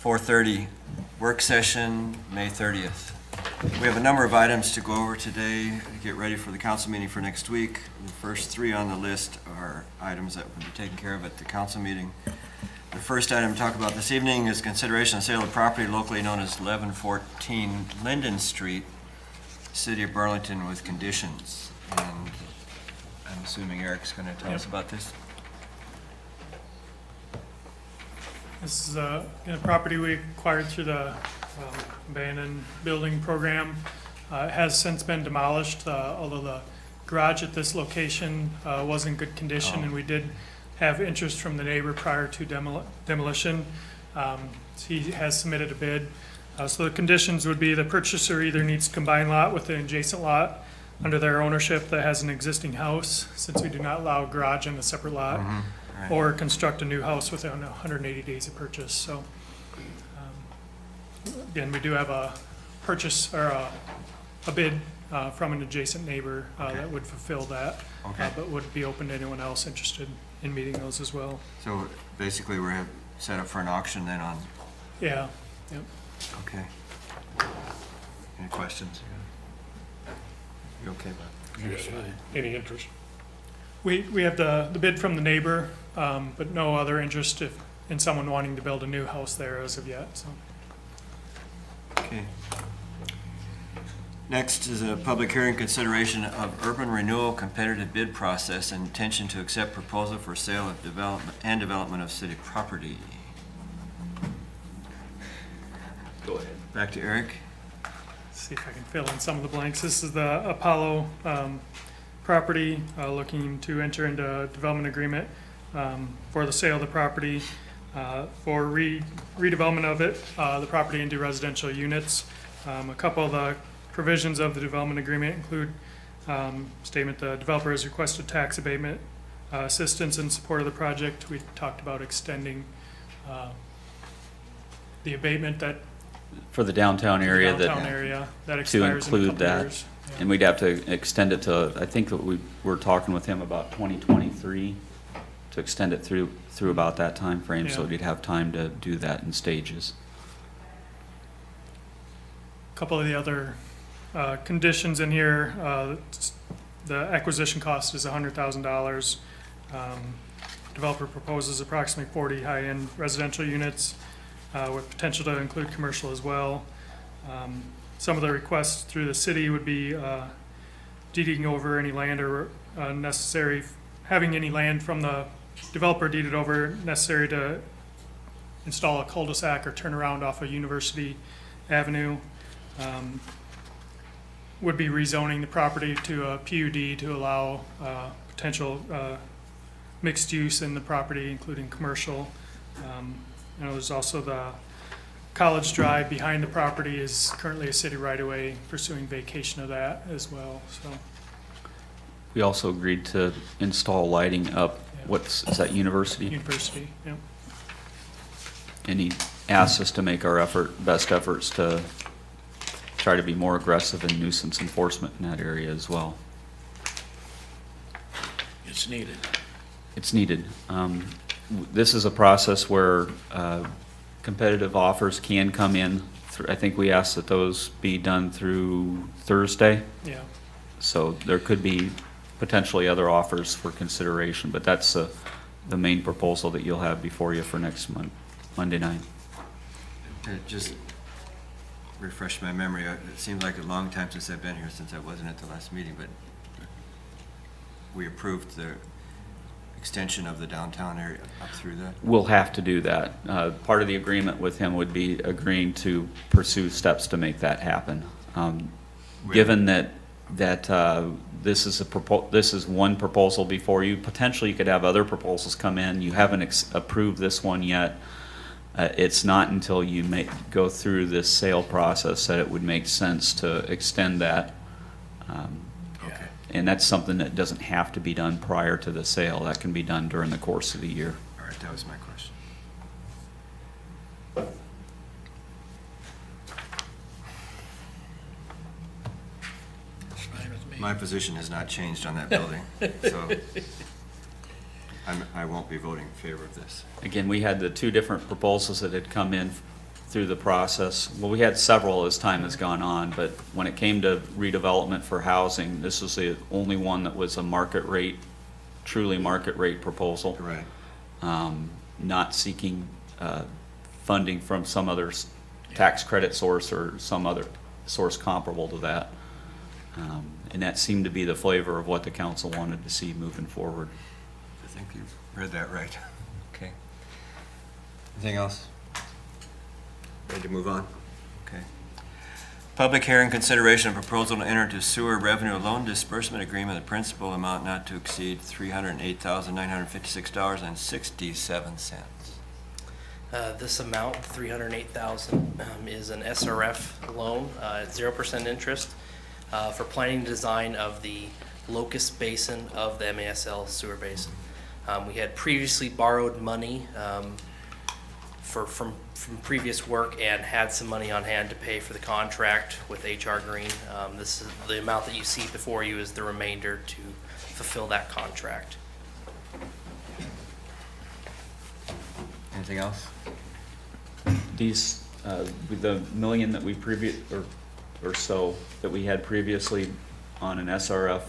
4:30 work session, May 30th. We have a number of items to go over today to get ready for the council meeting for next week. The first three on the list are items that will be taken care of at the council meeting. The first item to talk about this evening is consideration of sale of property locally known as 1114 Linden Street, City of Burlington, with conditions. And I'm assuming Eric's going to tell us about this. This is a property we acquired through the abandoned building program. It has since been demolished, although the garage at this location was in good condition, and we did have interest from the neighbor prior to demolition. He has submitted a bid. So the conditions would be the purchaser either needs to combine lot with an adjacent lot under their ownership that has an existing house, since we do not allow a garage in a separate lot, Right. or construct a new house within 180 days of purchase. So again, we do have a purchase or a bid from an adjacent neighbor that would fulfill that, but would be open to anyone else interested in meeting those as well. So basically, we're set up for an auction then on, Yeah. Yep. okay. Any questions? You okay, Bob? Yes, any interest? We have the bid from the neighbor, but no other interest in someone wanting to build a new house there as of yet. So. Okay. Next is a public hearing consideration of urban renewal competitive bid process and intention to accept proposal for sale of development of city property. Go ahead. Back to Eric. See if I can fill in some of the blanks. This is the Apollo property, looking to enter into a development agreement for the sale of the property, for redevelopment of it, the property into residential units. A couple of the provisions of the development agreement include statement the developer has requested tax abatement assistance in support of the project. We talked about extending the abatement that for the downtown area that to expires in a include couple that. years. Yeah. And we'd have to extend it to, I think that we were talking with him about 2023 to extend it through about that time frame, so Yeah. we'd have time to do that in stages. A couple of the other conditions in here, the acquisition cost is $100,000. Developer proposes approximately 40 high-end residential units with potential to include commercial as well. Some of the requests through the city would be deeding over any land or necessary, having any land from the developer deeded over necessary to install a cul-de-sac or turnaround off of University Avenue. Would be rezoning the property to a PUD to allow potential mixed use in the property, including commercial. And there's also the College Drive behind the property is currently a city right-of-way, pursuing vacation of that as well. So We also agreed to install lighting up, Yeah. is that University? University, yeah. And he asked us to make our best efforts to try to be more aggressive in nuisance enforcement in that area as well. It's needed. It's needed. This is a process where competitive offers can come in. I think we asked that those be done through Thursday, Yeah. so there could be potentially other offers for consideration, but that's the main proposal that you'll have before you for next Monday night. Just refresh my memory. It seems like a long time since I've been here, since I wasn't at the last meeting, but we approved the extension of the downtown area up through that. We'll have to do that. Part of the agreement with him would be agreeing to pursue steps to make that happen. Given that this is one proposal before you, potentially you could have other proposals come in. You haven't approved this one yet. It's not until you go through this sale process that it would make sense to extend that. Okay. And that's something that doesn't have to be done prior to the sale. That can be done during the course of the year. All right, that was my question. It's fine with me. My position has not changed on that building, so I won't be voting in favor of this. Again, we had the two different proposals that had come in through the process. Well, we had several as time has gone on, but when it came to redevelopment for housing, this was the only one that was a market rate, truly market rate proposal. Right. Not seeking funding from some other tax credit source or some other source comparable to that. And that seemed to be the flavor of what the council wanted to see moving forward. I think you read that right. Okay. Anything else? Ready to move on? Okay. Public hearing consideration of proposal to enter into sewer revenue loan disbursement agreement, the principal amount not to exceed $308,956.67. This amount, $308,000, is an SRF loan at 0% interest for planning and design of the locust basin of the MASL sewer basin. We had previously borrowed money from previous work and had some money on hand to pay for the contract with HR Green. This is the amount that you see before you is the remainder to fulfill that contract. Anything else? These, with the million that we or so that we had previously on an SRF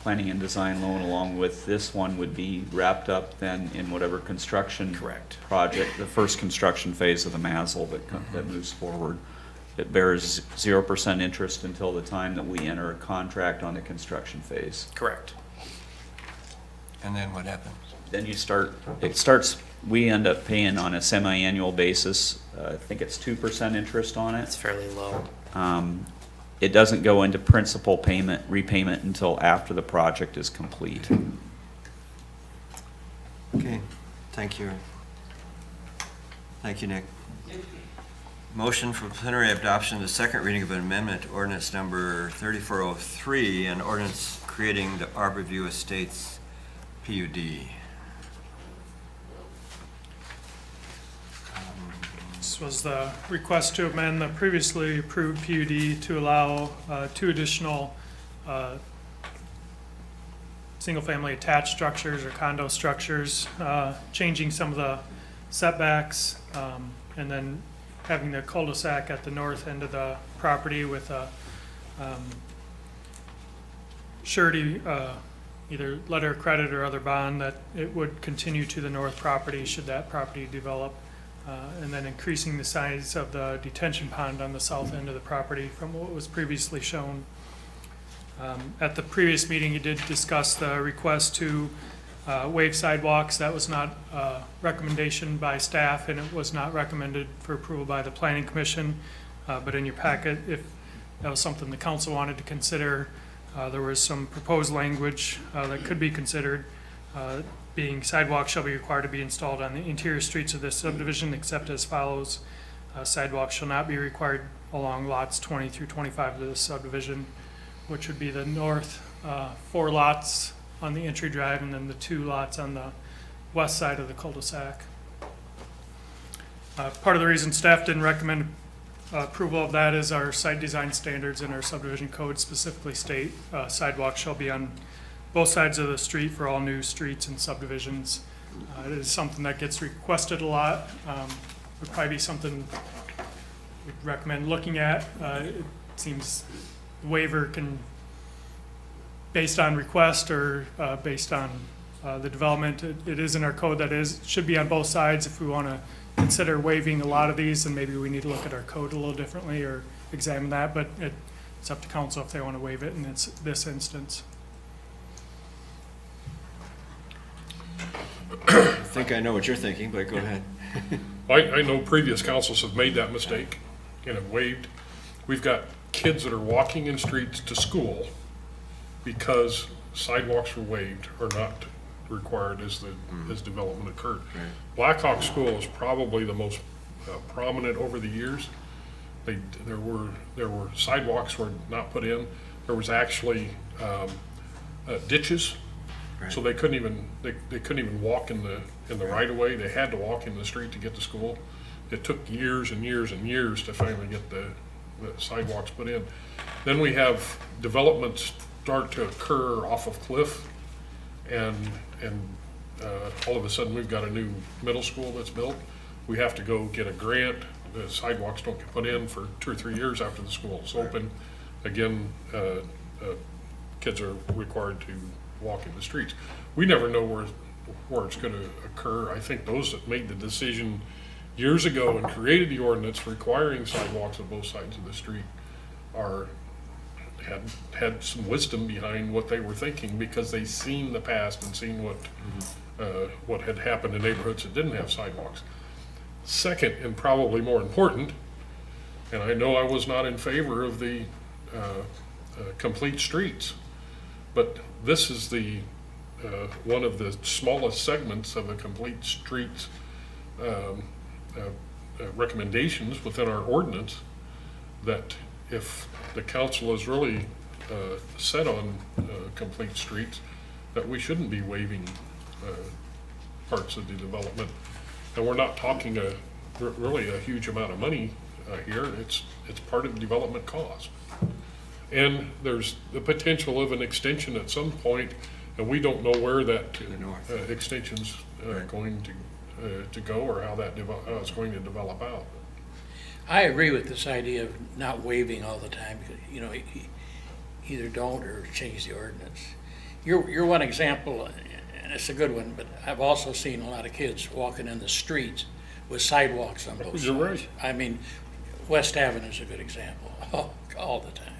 planning and design loan, along with this one, would be wrapped up then in whatever construction Correct. project, the first construction phase of the MASL that moves forward. It bears 0% interest until the time that we enter a contract on the construction phase. Correct. And then what happens? Then we end up paying on a semi-annual basis, I think it's 2% interest on It's it. fairly low. It doesn't go into principal repayment until after the project is complete. Okay, thank you. Thank you, Nick. Motion for plenary adoption of the second reading of an amendment to ordinance number 3403 and ordinance creating the Arborview Estates PUD. This was the request to amend the previously approved PUD to allow 2 additional single-family attached structures or condo structures, changing some of the setbacks, and then having the cul-de-sac at the north end of the property with a surety, either letter of credit or other bond, that it would continue to the north property should that property develop. And then increasing the size of the detention pond on the south end of the property from what was previously shown. At the previous meeting, you did discuss the request to waive sidewalks. That was not a recommendation by staff, and it was not recommended for approval by the Planning Commission. But in your packet, if that was something the council wanted to consider, there was some proposed language that could be considered. Being sidewalks shall be required to be installed on the interior streets of this subdivision except as follows. Sidewalks shall not be required along lots 20 through 25 of this subdivision, which would be the north 4 lots on the entry drive and then the 2 lots on the west side of the cul-de-sac. Part of the reason staff didn't recommend approval of that is our site design standards in our subdivision code specifically state sidewalks shall be on both sides of the street for all new streets and subdivisions. It is something that gets requested a lot. Would probably be something we'd recommend looking at. It seems the waiver can, based on request or based on the development, it is in our code that should be on both sides. If we want to consider waiving a lot of these, then maybe we need to look at our code a little differently or examine that, but it's up to council if they want to waive it in this instance. I think I know what you're thinking, but go ahead. I know previous councils have made that mistake and have waived. We've got kids that are walking in streets to school because sidewalks were waived or not required as development occurred. Right. Blackhawk School is probably the most prominent over the years. There were sidewalks were not put in. There was actually ditches. Right. So they couldn't even walk in the right of way. They had to walk in the street to get to school. It took years and years and years to finally get the sidewalks put in. Then we have developments start to occur off of Cliff, and all of a sudden we've got a new middle school that's built. we have to go get a grant. The sidewalks don't get put in for 2 or 3 years after the school is open. Again, kids are required to walk in the streets. We never know where it's gonna occur. I think those that made the decision years ago and created the ordinance requiring sidewalks on both sides of the street had some wisdom behind what they were thinking, because they seen the past and seen what had happened in neighborhoods that didn't have sidewalks. Second, and probably more important, and I know I was not in favor of the complete streets, but this is the one of the smallest segments of a complete streets recommendations within our ordinance, that if the council is really set on complete streets, that we shouldn't be waiving parts of the development. And we're not talking really a huge amount of money here. It's part of the development cost. And there's the potential of an extension at some point, and we don't know where that extension's going to go, or how that is going to develop out. I agree with this idea of not waiving all the time, because, you know, either don't or change the ordinance. You're one example, and it's a good one, but I've also seen a lot of kids walking in the streets with sidewalks on both sides. You're right. I mean, West Avenue is a good example, all the time.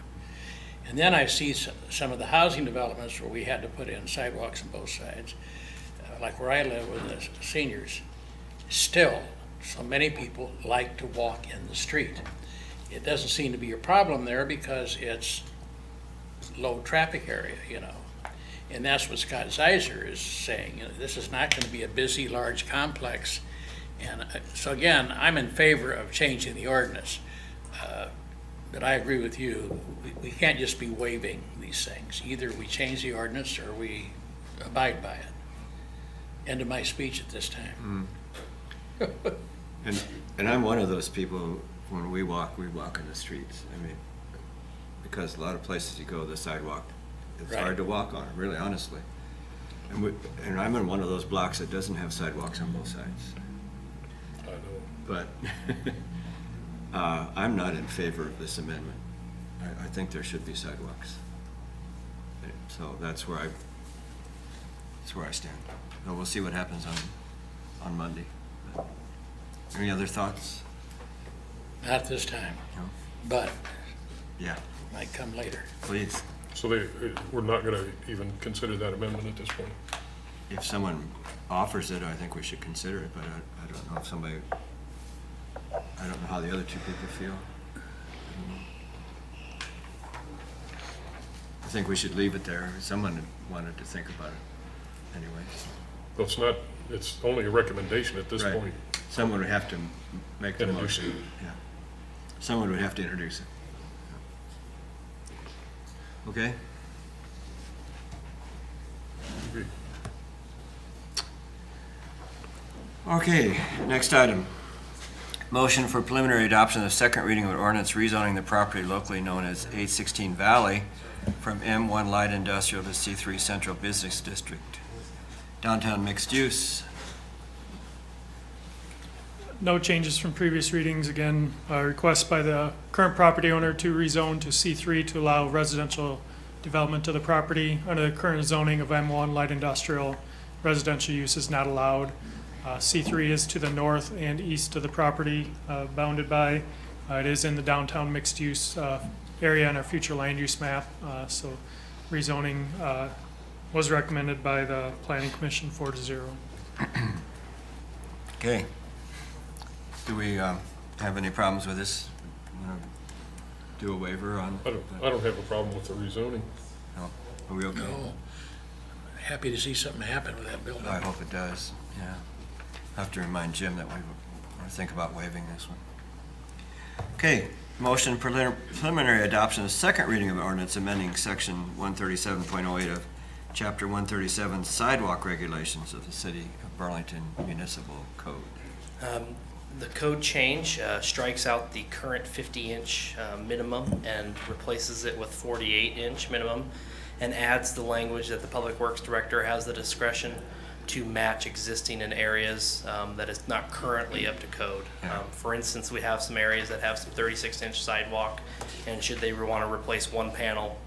And then I see some of the housing developments where we had to put in sidewalks on both sides, like where I live with the seniors. Still, so many people like to walk in the street. It doesn't seem to be a problem there because it's low traffic area, you know. And that's what Scott Zeiser is saying. You know, this is not going to be a busy, large complex. And so again, I'm in favor of changing the ordinance. But I agree with you. We can't just be waiving these things. Either we change the ordinance or we abide by it. End of my speech at this time. And I'm one of those people who, when we walk in the streets. I mean, because a lot of places you go, the sidewalk, it's Right. hard to walk on, really, honestly. And I'm in one of those blocks that doesn't have sidewalks on both sides. I know. But I'm not in favor of this amendment. I think there should be sidewalks. So that's where I stand. But we'll see what happens on Monday. Any other thoughts? Not this time, No? but Yeah, might come later. please. So we're not gonna even consider that amendment at this point. If someone offers it, I think we should consider it, but I don't know if somebody, I don't know how the other two people feel. I think we should leave it there. Someone wanted to think about it anyways. Well, it's only a recommendation at this Right. point. Someone would have to make the Introduce motion. Yeah. Someone would have to introduce it. Okay? Agree. Okay, next item. Motion for preliminary adoption of the second reading of an ordinance rezoning the property locally known as 816 Valley from M1 Light Industrial to C3 Central Business District. Downtown mixed use. No changes from previous readings. Again, request by the current property owner to rezone to C3 to allow residential development to the property. Under the current zoning of M1 light industrial, residential use is not allowed. C3 is to the north and east of the property, bounded by. It is in the downtown mixed use area in our future land use map. So rezoning was recommended by the Planning Commission 4-0. Okay. Do we have any problems with this? Want to do a waiver on? I don't have a problem with the rezoning. No. Are we okay? No, happy to see something happen with that building. I hope it does, yeah. I have to remind Jim that we want to think about waiving this one. Okay, motion preliminary adoption of second reading of ordinance amending section 137.08 of chapter 137 sidewalk regulations of the City of Burlington Municipal Code. The code change strikes out the current 50-inch minimum and replaces it with 48-inch minimum, and adds the language that the Public Works Director has the discretion to match existing in areas that is not currently up to code. Yeah. For instance, we have some areas that have some 36-inch sidewalk, and should they want to replace one panel,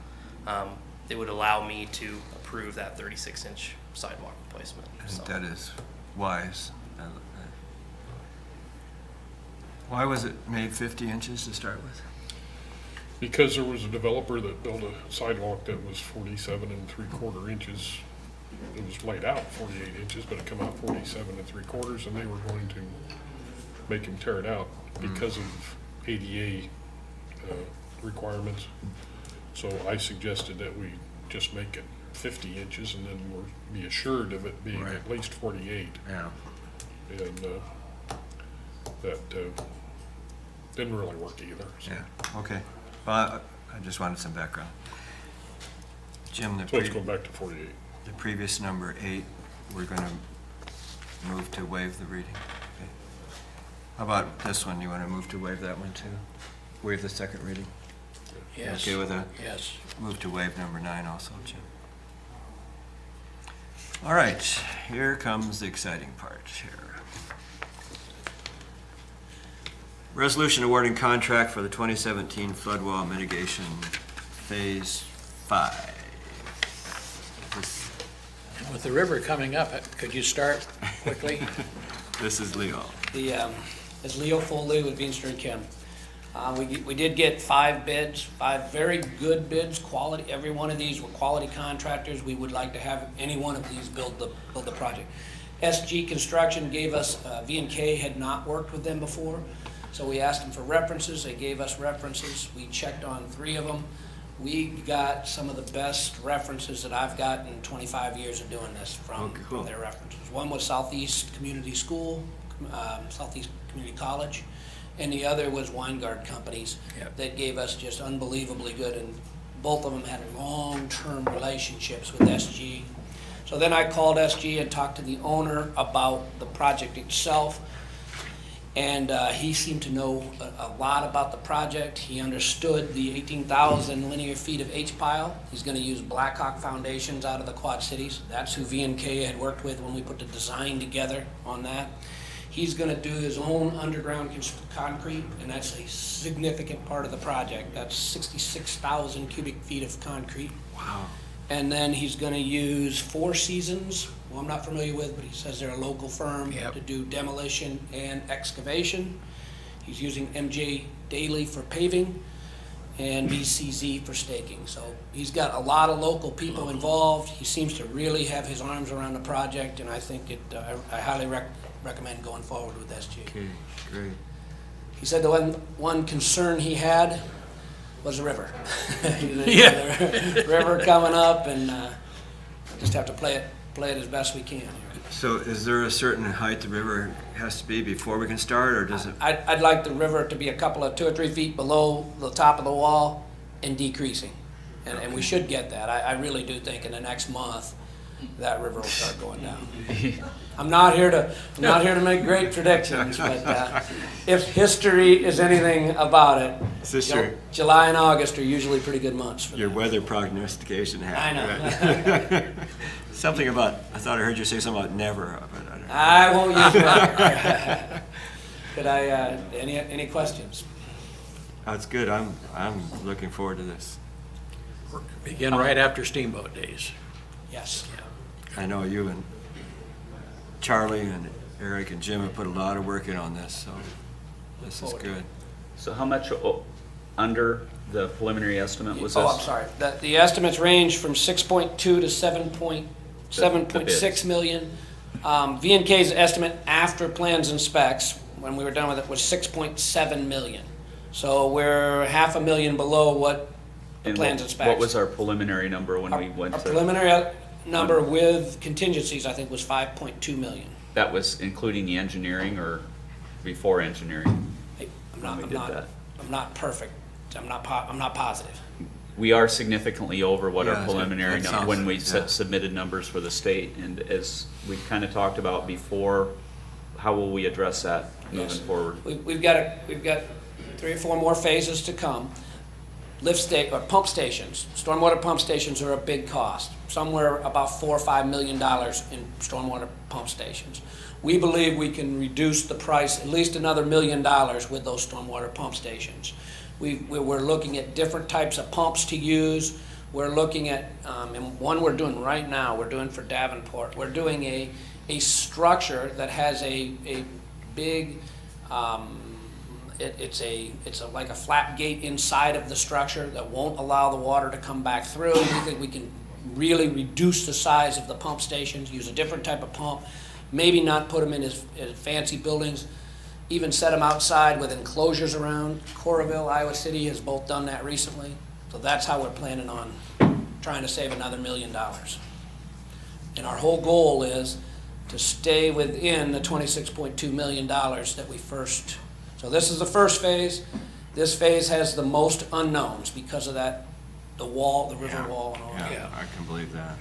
it would allow me to approve that 36-inch sidewalk replacement. I So, think that is wise. Why was it made 50 inches to start with? Because there was a developer that built a sidewalk that was 47 3/4 inches. It was laid out 48 inches, but it come out 47 3/4, and they were going to make him tear it out because of ADA requirements. So I suggested that we just make it 50 inches, and then we'll be assured of it being Right. at least 48. Yeah. And that didn't really work either. So. Yeah, okay. Well, I just wanted some background. Jim, So let's go back to 48. the previous number 8, we're going to move to waive the reading. Okay. How about this one? You want to move to waive that one too? Waive the second reading? Yes. Okay with that? Yes. Move to waive number 9 also, Jim. All right, here comes the exciting part here. Resolution awarding contract for the 2017 flood wall mitigation Phase 5. And with the river coming up, could you start quickly? This is Leo. It's Leo Foley with Veenster and Kim. We did get 5 bids, 5 very good bids, quality, every one of these were quality contractors. We would like to have any one of these build the project. SG Construction gave us, V&K had not worked with them before, so we asked them for references, they gave us references. We checked on 3 of them. We got some of the best references that I've gotten in 25 years of doing this from cool. their references. One was Southeast Community School, Southeast Community College, and the other was Weingard Companies. Yep. That gave us just unbelievably good, and both of them had long-term relationships with SG. So then I called SG and talked to the owner about the project itself, and he seemed to know a lot about the project. He understood the 18,000 linear feet of H-pile. He's gonna use Blackhawk foundations out of the Quad Cities. That's who V&K had worked with when we put the design together on that. He's gonna do his own underground concrete, and that's a significant part of the project. That's 66,000 cubic feet of concrete. Wow. And then he's gonna use Four Seasons, who I'm not familiar with, but he says they're a local firm Yep. to do demolition and excavation. He's using MJ Daly for paving and BCZ for staking. So he's got a lot of local people involved. He seems to really have his arms around the project, and I think I highly recommend going forward with SG. Okay, great. He said the one concern he had was the river. Yeah. The river coming up, and just have to play it as best we can here. So is there a certain height the river has to be before we can start, or does it? I'd like the river to be a couple of 2 or 3 feet below the top of the wall and decreasing. And we should get that. I really do think in the next month, that river will start going down. I'm not here to make great predictions, but if history is anything about it, Is this your- July and August are usually pretty good months for Your that. weather prognostication hat. I know. Right? Something about, I thought I heard you say something about never, but I don't know. I won't use that. Could I, any questions? That's good. I'm looking forward to this. Begin right after Steamboat Days. Yes. I know you and Charlie and Eric and Jim have put a lot of work in on this, so this is good. So how much under the preliminary estimate was this? Oh, I'm sorry. The estimates range from 6.2 to 7.6 million. V&K's estimate after plans and specs, when we were done with it, was 6.7 million. So we're $500,000 below what the plans and specs. What was our preliminary number when we went Our to? preliminary number with contingencies, I think, was 5.2 million. That was including the engineering or before engineering? I'm When we did that. not perfect. I'm not positive. We are significantly over what Yeah, our preliminary, that sounds- when we yeah. submitted numbers for the state. And as we kind of talked about before, how will we address that moving Yes. forward? We've got 3 or 4 more phases to come. or pump stations. Stormwater pump stations are a big cost, somewhere about $4 or $5 million in stormwater pump stations. We believe we can reduce the price at least another $1 million with those stormwater pump stations. We're looking at different types of pumps to use. We're looking at, and one we're doing right now, we're doing for Davenport, we're doing a structure that has a big, it's like a flap gate inside of the structure that won't allow the water to come back through. We think we can really reduce the size of the pump stations, use a different type of pump, maybe not put them in as fancy buildings, even set them outside with enclosures around. Coralville, Iowa City has both done that recently. So that's how we're planning on trying to save another $1 million. And our whole goal is to stay within the $26.2 million that we first. So this is the first phase. This phase has the most unknowns because of that, the wall, the river wall and all that. Yeah, I can believe that.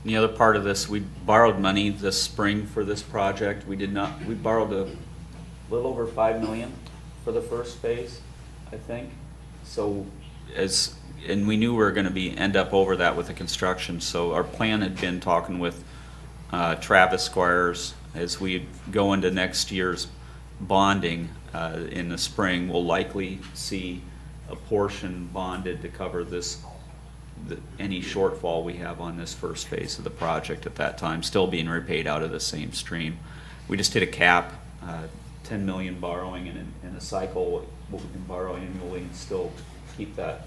The other part of this, we borrowed money this spring for this project. We borrowed a little over $5 million for the first phase, I think. So and we knew we were gonna end up over that with the construction. So our plan had been talking with Travis Squires as we go into next year's bonding in the spring. We'll likely see a portion bonded to cover any shortfall we have on this first phase of the project at that time, still being repaid out of the same stream. We just hit a cap, 10 million borrowing in a cycle, what we can borrow annually and still keep that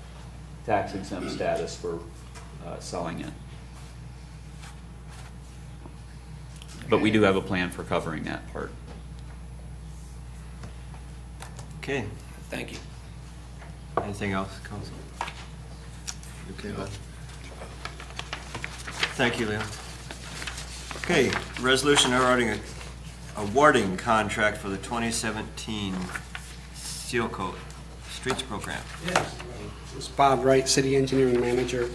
tax exempt status for selling it. But we do have a plan for covering that part. Okay, Thank you. anything else, Council? Okay, Bud. Thank you, Leo. Okay, resolution awarding contract for the 2017 Seal Coat Streets Program. Yes. This is Bob Wright, City Engineering Manager.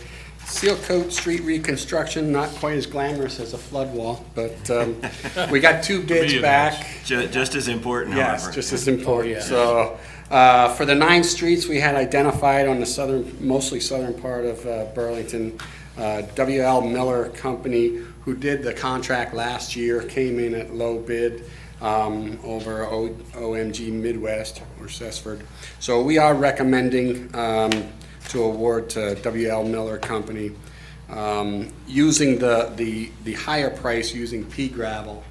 Seal coat street reconstruction, not quite as glamorous as a flood wall, but we got 2 bids it back. Just as important, Yes, however. just as important. yes. So for the 9 streets, we had identified on the mostly southern part of Burlington, W.L. Miller Company, who did the contract last year, came in at low bid over OMG Midwest or Cessford. So we are recommending to award to W.L. Miller Company, using the higher price, using pea gravel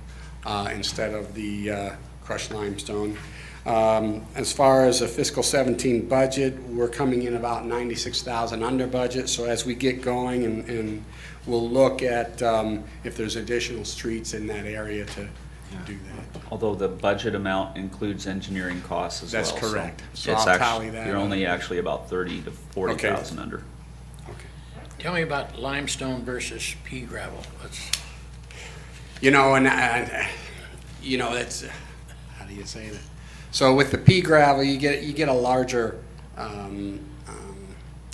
instead of the crushed limestone. As far as the fiscal 17 budget, we're coming in about 96,000 under budget. So as we get going, and we'll look at if there's additional streets in that area to do that. Although the budget amount includes engineering costs as well. That's correct. So it's I'll tally that You're up. only actually about 30 to 40,000 under. Okay. Tell me about limestone versus pea gravel. You know, you know, that's, how do you say that? So with the pea gravel, you get a larger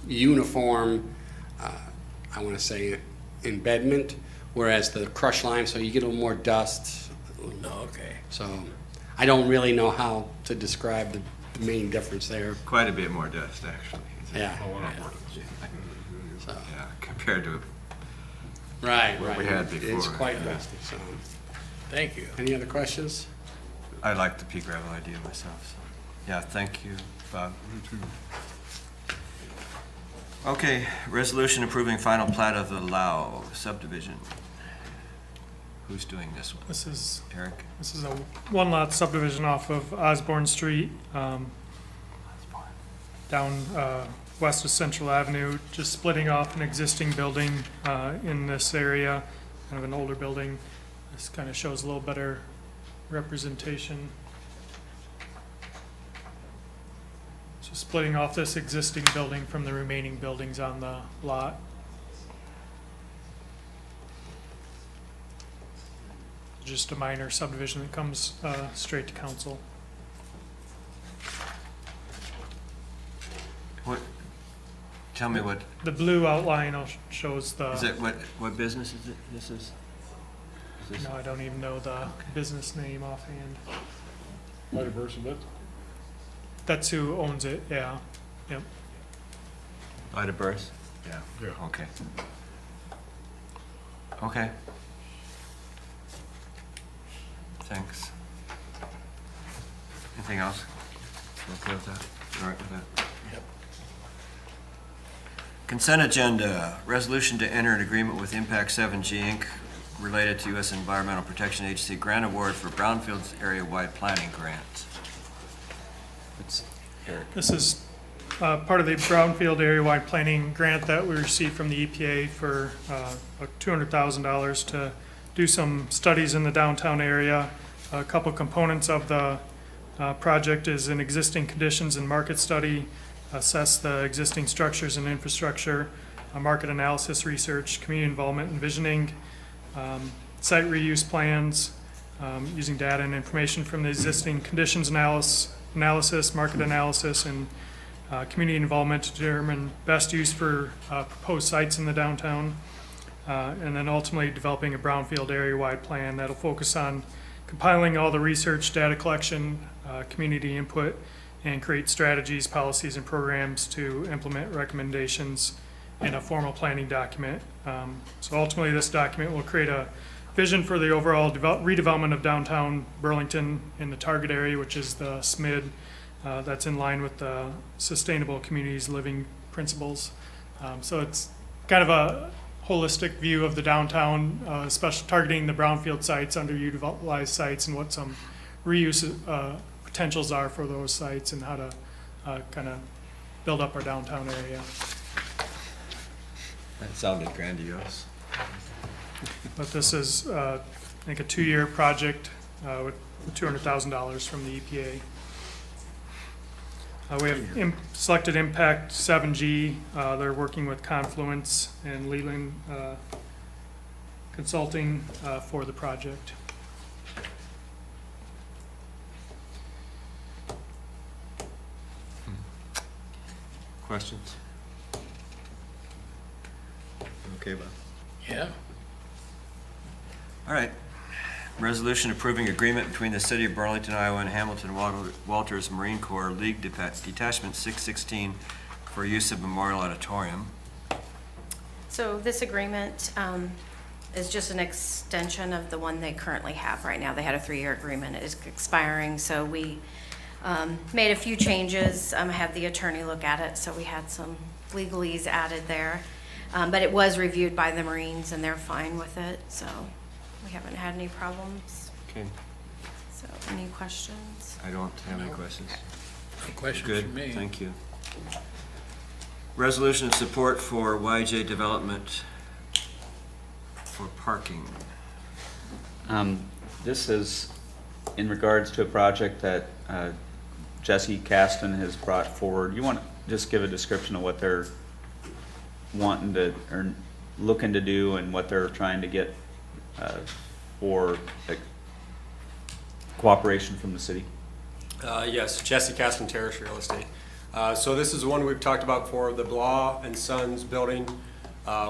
uniform, I want to say, embedment, whereas the crushed limestone, you get a little more dust. Okay. So I don't really know how to describe the main difference there. Quite a bit more dust, actually. Yeah. Oh, we're not working. So, Yeah, compared to, right, What right. we had It's before, quite yeah. dusty. So, Thank you. any other questions? I like the pea gravel idea myself, so, yeah, thank you, Bob. Okay, resolution approving final plat of the Lau subdivision. Who's doing this one? This is Eric? a one-lot subdivision off of Osborne Street, down west of Central Avenue, just splitting off an existing building in this area, kind of an older building. This kind of shows a little better representation. So splitting off this existing building from the remaining buildings on the lot. Just a minor subdivision that comes straight to council. What, tell me what, The blue outline shows the. is it, what business is it, this is? Is this- No, I don't even know the business name offhand. Might have versed a bit. That's who owns it, yeah. Yep. Ida Burris? Yeah. Yeah. Okay. Okay. Thanks. Anything else? You okay with that? You all right with that? Yep. Consent agenda, resolution to enter an agreement with Impact 7G Inc. related to U.S. Environmental Protection Agency grant award for Brownfields area-wide planning grant. It's Eric. This is part of the Brownfield area-wide planning grant that we received from the EPA for $200,000 to do some studies in the downtown area. A couple components of the project is an existing conditions and market study, assess the existing structures and infrastructure, market analysis research, community involvement and visioning, site reuse plans, using data and information from the existing conditions analysis, market analysis, and community involvement to determine best use for proposed sites in the downtown, and then ultimately developing a brownfield area-wide plan that'll focus on compiling all the research, data collection, community input, and create strategies, policies, and programs to implement recommendations in a formal planning document. So ultimately, this document will create a vision for the overall redevelopment of downtown Burlington in the target area, which is the SMID, that's in line with the Sustainable Communities Living Principles. So it's kind of a holistic view of the downtown, especially targeting the brownfield sites, underutilized sites, and what some reuse potentials are for those sites and how to kind of build up our downtown area. That sounded grandiose. But this is, I think, a 2-year project with $200,000 from the EPA. We have selected Impact 7G. They're working with Confluence and Leland Consulting for the project. Questions? Okay, Bob. Yeah. All right. Resolution approving agreement between the City of Burlington, Iowa and Hamilton Walters Marine Corps League Detachment 616 for use of Memorial Auditorium. So this agreement is just an extension of the one they currently have right now. They had a 3-year agreement. It is expiring, so we made a few changes. I had the attorney look at it, so we had some legalese added there. But it was reviewed by the Marines, and they're fine with it, so we haven't had any problems. Okay. So any questions? I don't have any questions. No questions Good, from me. thank you. Resolution of support for YJ development for parking. This is in regards to a project that Jesse Caston has brought forward. You want to just give a description of what they're wanting to, or looking to do, and what they're trying to get for cooperation from the city? Yes, Jesse Caston Terrace Real Estate. So this is one we've talked about before, the Blah and Sons building,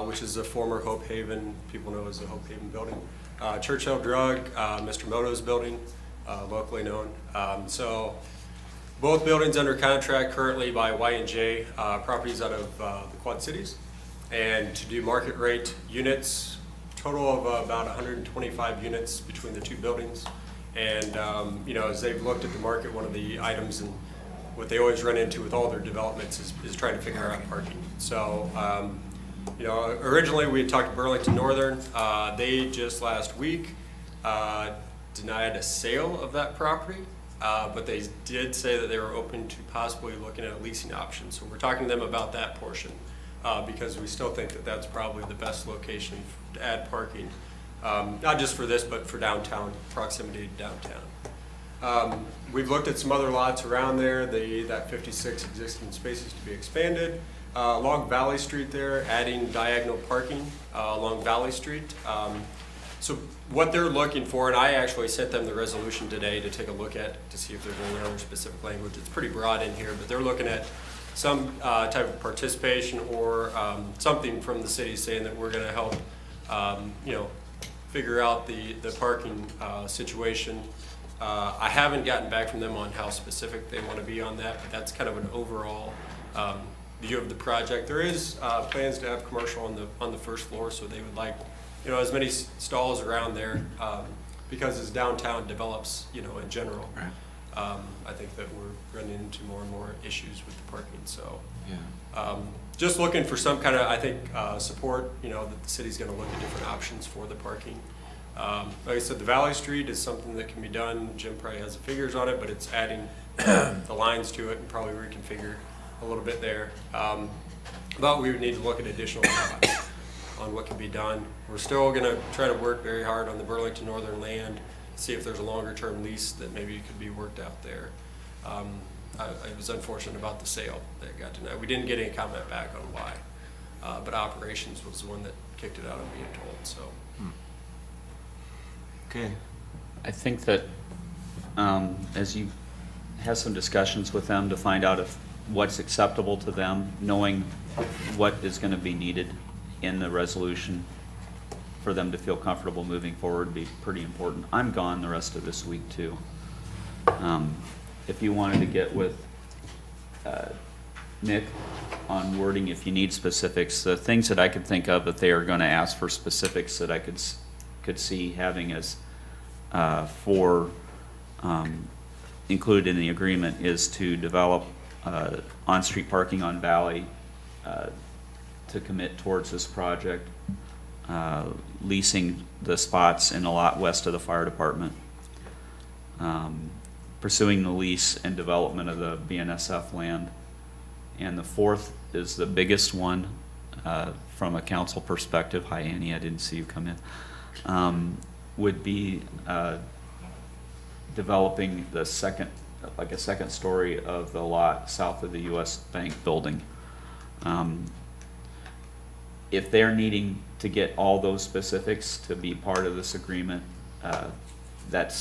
which is a former Hope Haven, people know as the Hope Haven building. Churchill Drug, Mr. Moto's building, locally known. So both buildings under contract currently by Y&J, properties out of the Quad Cities. And to do market rate units, total of about 125 units between the two buildings. And, as they've looked at the market, one of the items and what they always run into with all their developments is trying to figure out parking. So, originally we had talked to Burlington Northern. They just last week denied a sale of that property, but they did say that they were open to possibly looking at a leasing option. So we're talking to them about that portion because we still think that that's probably the best location to add parking. Not just for this, but for downtown, proximity to downtown. We've looked at some other lots around there, that 56 existing spaces to be expanded. Along Valley Street there, adding diagonal parking along Valley Street. So what they're looking for, and I actually sent them the resolution today to take a look at to see if there's any other specific language. It's pretty broad in here, but they're looking at some type of participation or something from the city saying that we're going to help, figure out the parking situation. I haven't gotten back from them on how specific they want to be on that, but that's kind of an overall view of the project. There is plans to have commercial on the first floor, so they would like, as many stalls around there, because as downtown develops, in general. I think that we're running into more and more issues with the parking, so. Just looking for some kind of, I think, support, that the city's gonna look at different options for the parking. Like I said, the Valley Street is something that can be done. Jim probably has the figures on it, but it's adding the lines to it and probably reconfigure a little bit there. But we would need to look at additional thoughts on what can be done. We're still gonna try to work very hard on the Burlington Northern land, see if there's a longer term lease that maybe could be worked out there. I was unfortunate about the sale that got denied. We didn't get any comment back on why, but operations was the one that kicked it out, I'm being told, so. Okay. I think that as you have some discussions with them to find out if what's acceptable to them, knowing what is going to be needed in the resolution for them to feel comfortable moving forward would be pretty important. I'm gone the rest of this week too. If you wanted to get with Nick on wording, if you need specifics, the things that I could think of that they are going to ask for specifics that I could see having as included in the agreement is to develop on-street parking on Valley to commit towards this project, leasing the spots in the lot west of the fire department, pursuing the lease and development of the BNSF land, and the fourth is the biggest one from a council perspective. Hi Annie, I didn't see you come in. Would be developing the second story of the lot south of the U.S. Bank building. If they're needing to get all those specifics to be part of this agreement, it'd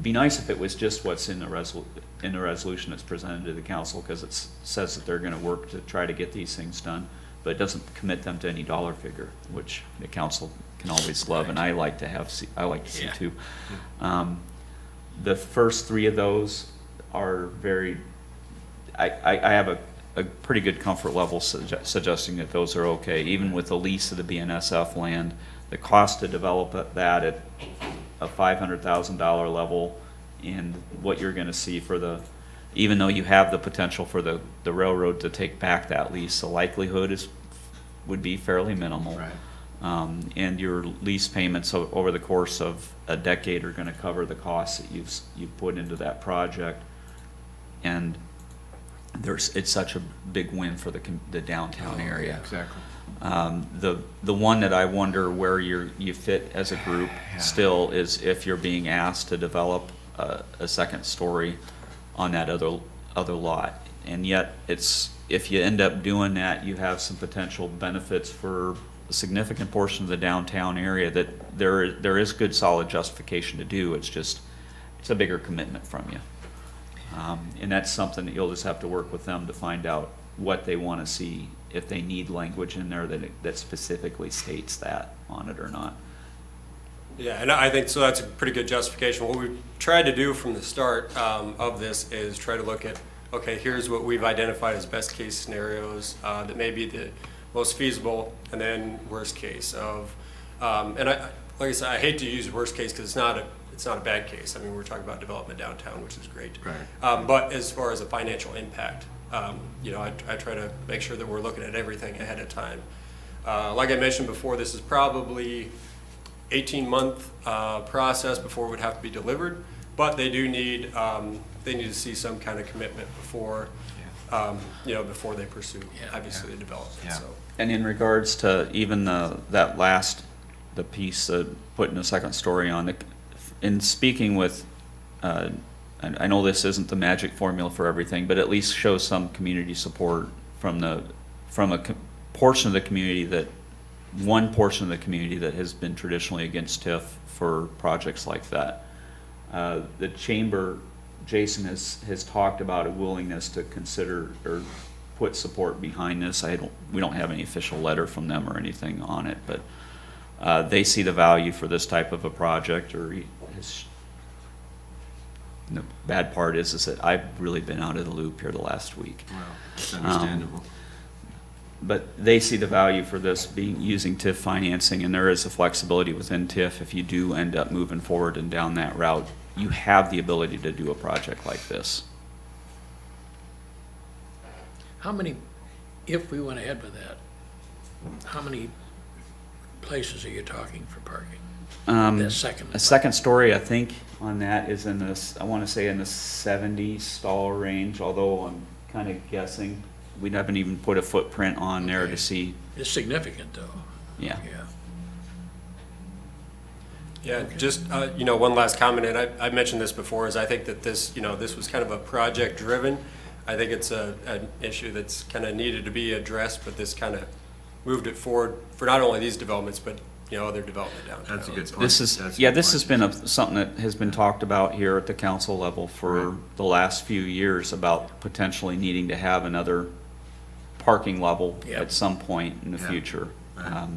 be nice if it was just what's in the resolution that's presented to the council, because it says that they're going to work to try to get these things done, but it doesn't commit them to any dollar figure, which the council can always love, and I like to see too. The first three of those are very, I have a pretty good comfort level suggesting that those are okay, even with the lease of the BNSF land. The cost to develop that at a $500,000 level, and what you're going to see for even though you have the potential for the railroad to take back that lease, the likelihood would be fairly minimal. Right. And your lease payments over the course of a decade are going to cover the costs that you've put into that project, and it's such a big win for the downtown area. Exactly. The one that I wonder where you fit as a group still is if you're being asked to develop a second story on that other lot, and yet if you end up doing that, you have some potential benefits for a significant portion of the downtown area that there is good solid justification to do. It's a bigger commitment from you, and that's something that you'll just have to work with them to find out what they want to see, if they need language in there that specifically states that on it or not. Yeah, and I think so. That's a pretty good justification. What we've tried to do from the start of this is try to look at, okay, here's what we've identified as best case scenarios that may be the most feasible, and then worst case of, and like I said, I hate to use worst case because it's not a bad case. I mean, we're talking about development downtown, which is great. Right. But as far as a financial impact, I try to make sure that we're looking at everything ahead of time. Like I mentioned before, this is probably 18-month process before it would have to be delivered, but they do need to see some kind of commitment before before they pursue obviously the development. Yeah. So. And in regards to even the piece putting a second story on, in speaking with, and I know this isn't the magic formula for everything, but at least show some community support from a portion of the community one portion of the community that has been traditionally against TIF for projects like that. The chamber, Jason has talked about a willingness to consider or put support behind this. We don't have any official letter from them or anything on it, but they see the value for this type of a project, or The bad part is that I've really been out of the loop here the last week. Well, it's understandable. But they see the value for this being, using TIF financing, and there is a flexibility within TIF. If you do end up moving forward and down that route, you have the ability to do a project like this. How many, if we went ahead with that, how many places are you talking for parking? That second. A second story, I think, on that is in this, I want to say in the 70 stall range, although I'm kind of guessing. We haven't even put a footprint on there Okay. to see, It's significant, though. yeah. Yeah. Yeah, just, one last comment, and I mentioned this before, is I think that this, this was kind of a project-driven. I think it's an issue that's kind of needed to be addressed, but this kind of moved it forward for not only these developments, but, other development downtown. That's a good point. This is, That's a yeah, good this has point. been something that has been talked about here at the council level for the last few years about potentially needing to have another parking level Yep. at some point in the Yeah. future. Right.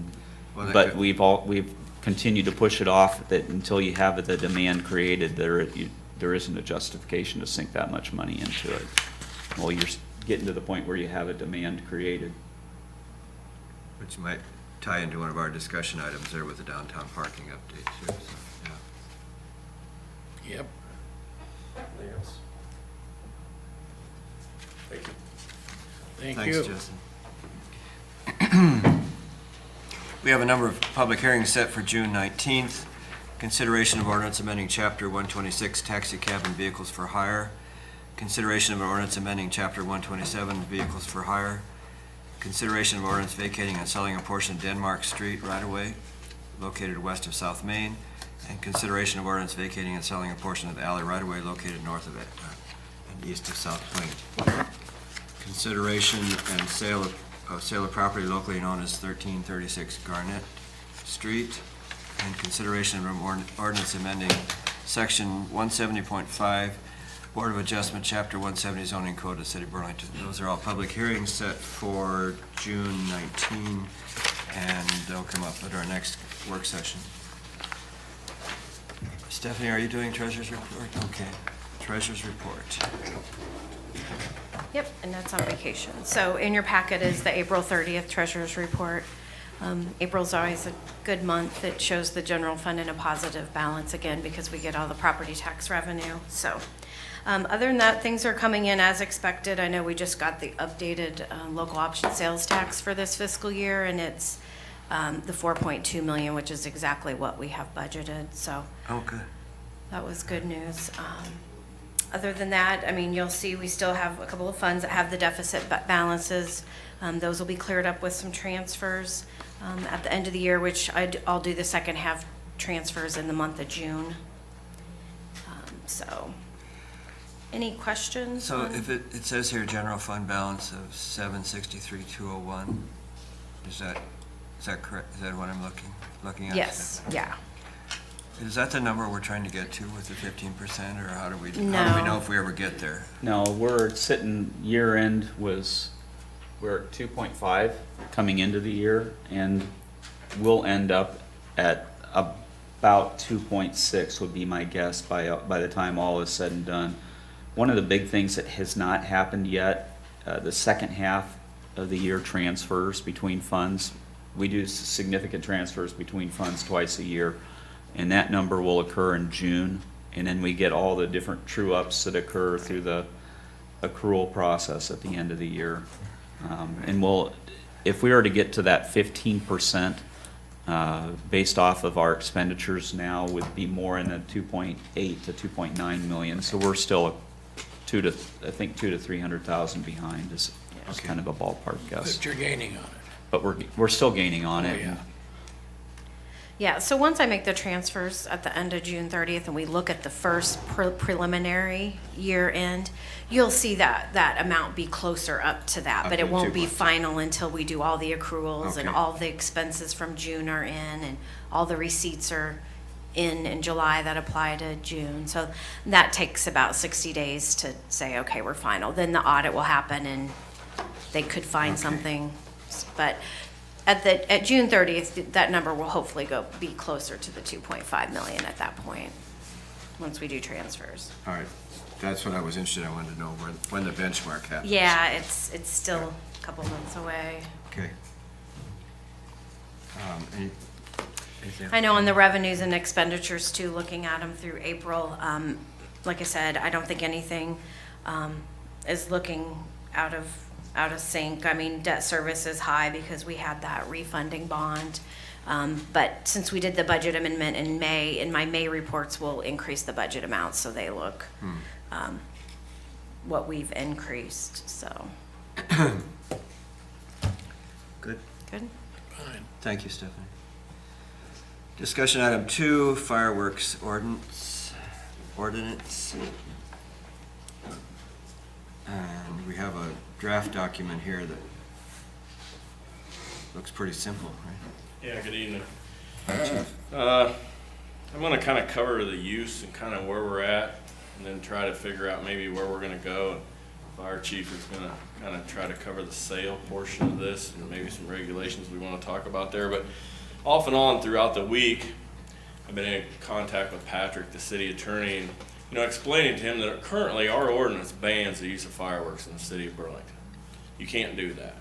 Well, that But could- we've continued to push it off, that until you have the demand created, there isn't a justification to sink that much money into it. Well, you're getting to the point where you have a demand created. Which might tie into one of our discussion items there with the downtown parking update too, so, yeah. Yep. Anything else? Thank you. Thank Thanks, you. Justin. We have a number of public hearings set for June 19th. Consideration of ordinance amending Chapter 126 taxi cab and vehicles for hire. Consideration of an ordinance amending Chapter 127 vehicles for hire. Consideration of ordinance vacating and selling a portion of Denmark Street right-of-way located west of South Main. And consideration of ordinance vacating and selling a portion of the alley right-of-way located north of it and east of South Plain. Consideration and sale of property locally known as 1336 Garnett Street, and consideration of an ordinance amending Section 170.5, Board of Adjustment, Chapter 170 zoning code of the City of Burlington. Those are all public hearings set for June 19, and they'll come up at our next work session. Stephanie, are you doing treasurer's report? Okay, treasurer's report. Yep, and that's on vacation. So in your packet is the April 30th treasurer's report. April's always a good month. It shows the general fund in a positive balance again because we get all the property tax revenue. So other than that, things are coming in as expected. I know we just got the updated local option sales tax for this fiscal year, and it's the 4.2 million, which is exactly what we have budgeted. So Okay. that was good news. Other than that, I mean, you'll see we still have a couple of funds that have the deficit balances. Those will be cleared up with some transfers at the end of the year, which I'll do the second half transfers in the month of June. So, any questions? So on- if it says here general fund balance of 763,201, is that correct? Is that what I'm looking at? Yes, yeah. Is that the number we're trying to get to with the 15%, or how do we No. know if we ever get there? No, we're sitting, year end we're at 2.5 coming into the year, and we'll end up at about 2.6 would be my guess by the time all is said and done. One of the big things that has not happened yet, the second half of the year transfers between funds. We do significant transfers between funds twice a year, and that number will occur in June, and then we get all the different true-ups that occur through the accrual process at the end of the year. And if we were to get to that 15%, based off of our expenditures now, would be more in the 2.8 to 2.9 million. So we're still I think 200,000 to 300,000 behind is Okay. kind of a ballpark guess. But you're gaining on it. But we're still gaining on Oh, it. yeah. Yeah, so once I make the transfers at the end of June 30th and we look at the first preliminary year end, you'll see that amount be closer up to that, Up but to it won't be 2.2. final until we do all the accruals and Okay. all the expenses from June are in and all the receipts are in July that apply to June. So that takes about 60 days to say, okay, we're final. Then the audit will happen and they could find Okay. something, but at June 30th, that number will hopefully be closer to the 2.5 million at that point. once we do transfers. All right, that's what I was interested in. I wanted to know when the benchmark happens. Yeah, it's still a couple months away. Okay. Anything? I know on the revenues and expenditures too, looking at them through April, like I said, I don't think anything is looking out of sync. I mean, debt service is high because we had that refunding bond. But since we did the budget amendment in May, in my May reports, we'll increase the budget amounts so they look what we've increased, so. Good. Good. Fine. Thank you, Stephanie. Discussion item 2, fireworks ordinance. And we have a draft document here that looks pretty simple, right? Yeah, good evening. I'm gonna kind of cover the use and kind of where we're at, and then try to figure out maybe where we're gonna go. Fire chief is gonna kind of try to cover the sale portion of this, and maybe some regulations we want to talk about there. But off and on throughout the week, I've been in contact with Patrick, the city attorney, and explaining to him that currently our ordinance bans the use of fireworks in the city of Burlington. You can't do that.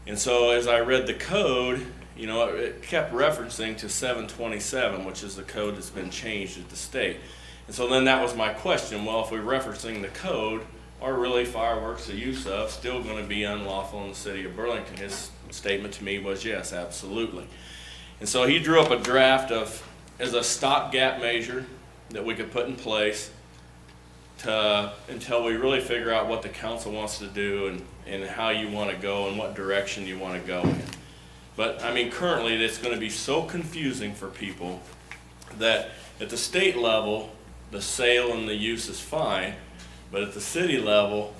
And so as I read the code, it kept referencing to 727, which is the code that's been changed at the state. And so then that was my question. Well, if we're referencing the code, are really fireworks, the use of, still going to be unlawful in the city of Burlington? His statement to me was yes, absolutely. And so he drew up a draft as a stopgap measure that we could put in place until we really figure out what the council wants to do and how you want to go and what direction you want to go in. But I mean, currently it's going to be so confusing for people that at the state level, the sale and the use is fine, but at the city level,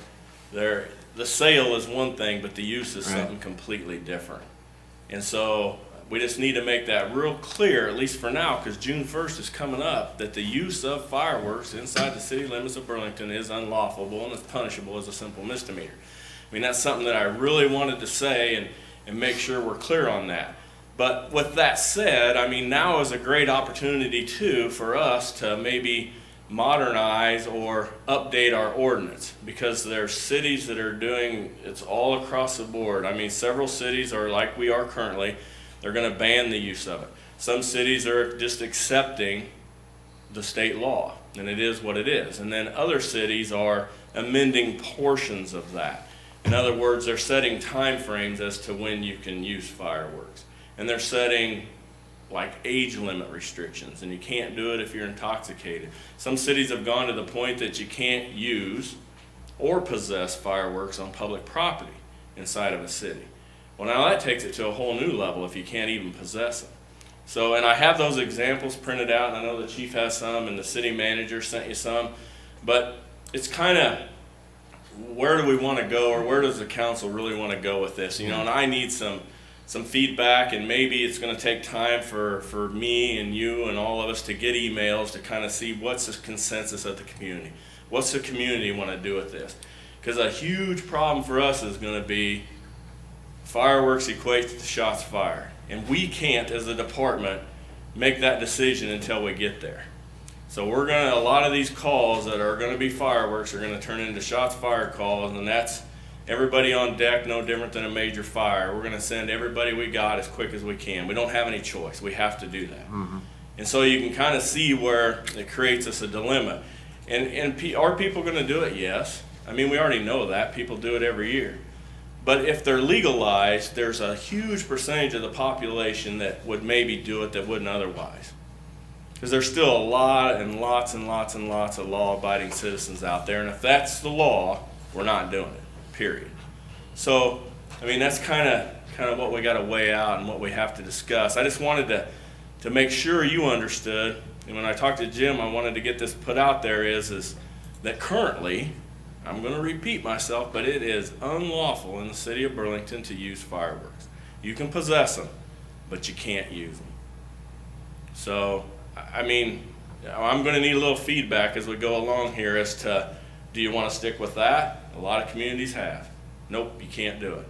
the sale is one thing, but the use is something completely different. And so we just need to make that real clear, at least for now, because June 1st is coming up, that the use of fireworks inside the city limits of Burlington is unlawful and it's punishable as a simple misdemeanor. I mean, that's something that I really wanted to say and make sure we're clear on that. But with that said, I mean, now is a great opportunity too for us to maybe modernize or update our ordinance, because there's cities that are doing it's all across the board. I mean, several cities are like we are currently, they're going to ban the use of it. Some cities are just accepting the state law, and it is what it is. And then other cities are amending portions of that. In other words, they're setting time frames as to when you can use fireworks. And they're setting like age limit restrictions, and you can't do it if you're intoxicated. Some cities have gone to the point that you can't use or possess fireworks on public property inside of a city. Well, now that takes it to a whole new level if you can't even possess them. So, and I have those examples printed out, and I know the chief has some, and the city manager sent you some, but it's kind of, where do we want to go, or where does the council really want to go with this? And I need some feedback, and maybe it's going to take time for me and you and all of us to get emails to kind of see what's the consensus of the community. What's the community want to do with this? Because a huge problem for us is going to be fireworks equates to shots fired. And we can't, as a department, make that decision until we get there. So a lot of these calls that are going to be fireworks are going to turn into shots fired calls, and that's everybody on deck, no different than a major fire. We're going to send everybody we got as quick as we can. We don't have any choice. We have to do that. Mm-hmm. And so you can kind of see where it creates us a dilemma. And are people going to do it? Yes. I mean, we already know that. People do it every year. But if they're legalized, there's a huge percentage of the population that would maybe do it that wouldn't otherwise. Because there's still a lot and lots and lots and lots of law-abiding citizens out there. And if that's the law, we're not doing it. Period. So, I mean, that's kind of what we got to weigh out and what we have to discuss. I just wanted to make sure you understood, and when I talked to Jim, I wanted to get this put out there, is that currently, I'm going to repeat myself, but it is unlawful in the city of Burlington to use fireworks. You can possess them, but you can't use them. So, I mean, I'm going to need a little feedback as we go along here as to, do you want to stick with that? A lot of communities have. Nope, you can't do it.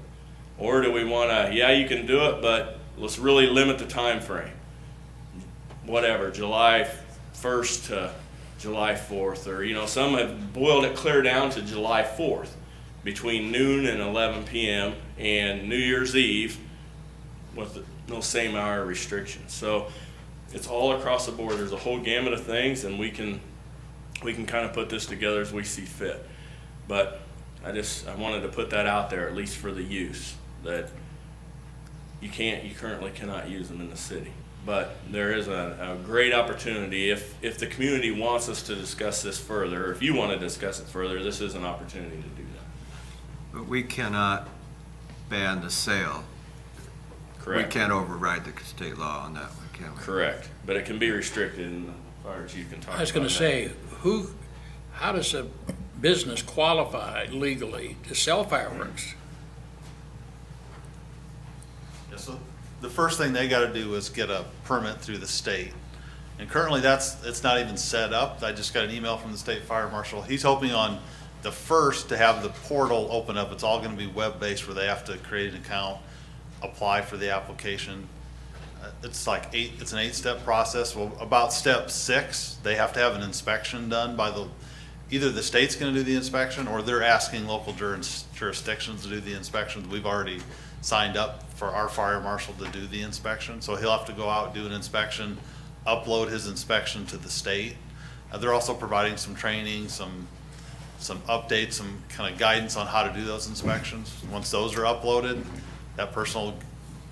Or do we want to, yeah, you can do it, but let's really limit the time frame. Whatever, July 1st to July 4th, or, you know, some have boiled it clear down to July 4th, between noon and 11 p.m. and New Year's Eve with no same hour restrictions. So it's all across the board. There's a whole gamut of things, and we can kind of put this together as we see fit. But I wanted to put that out there, at least for the use, that you currently cannot use them in the city. But there is a great opportunity if the community wants us to discuss this further, or if you want to discuss it further, this is an opportunity to do that. But we cannot ban the sale. Correct. We can't override the state law on that one, can we? Correct, but it can be restricted, and the fire chief can talk about that. I was gonna say, how does a business qualify legally to sell fireworks? Yeah, so the first thing they gotta do is get a permit through the state. And currently it's not even set up. I just got an email from the state fire marshal. He's hoping on the first to have the portal open up. It's all gonna be web-based where they have to create an account, apply for the application. It's an 8-step process. Well, about step 6, they have to have an inspection done by either the state's gonna do the inspection or they're asking local jurisdictions to do the inspections. We've already signed up for our fire marshal to do the inspection. So he'll have to go out, do an inspection, upload his inspection to the state. They're also providing some training, some updates, some kind of guidance on how to do those inspections. Once those are uploaded, that person will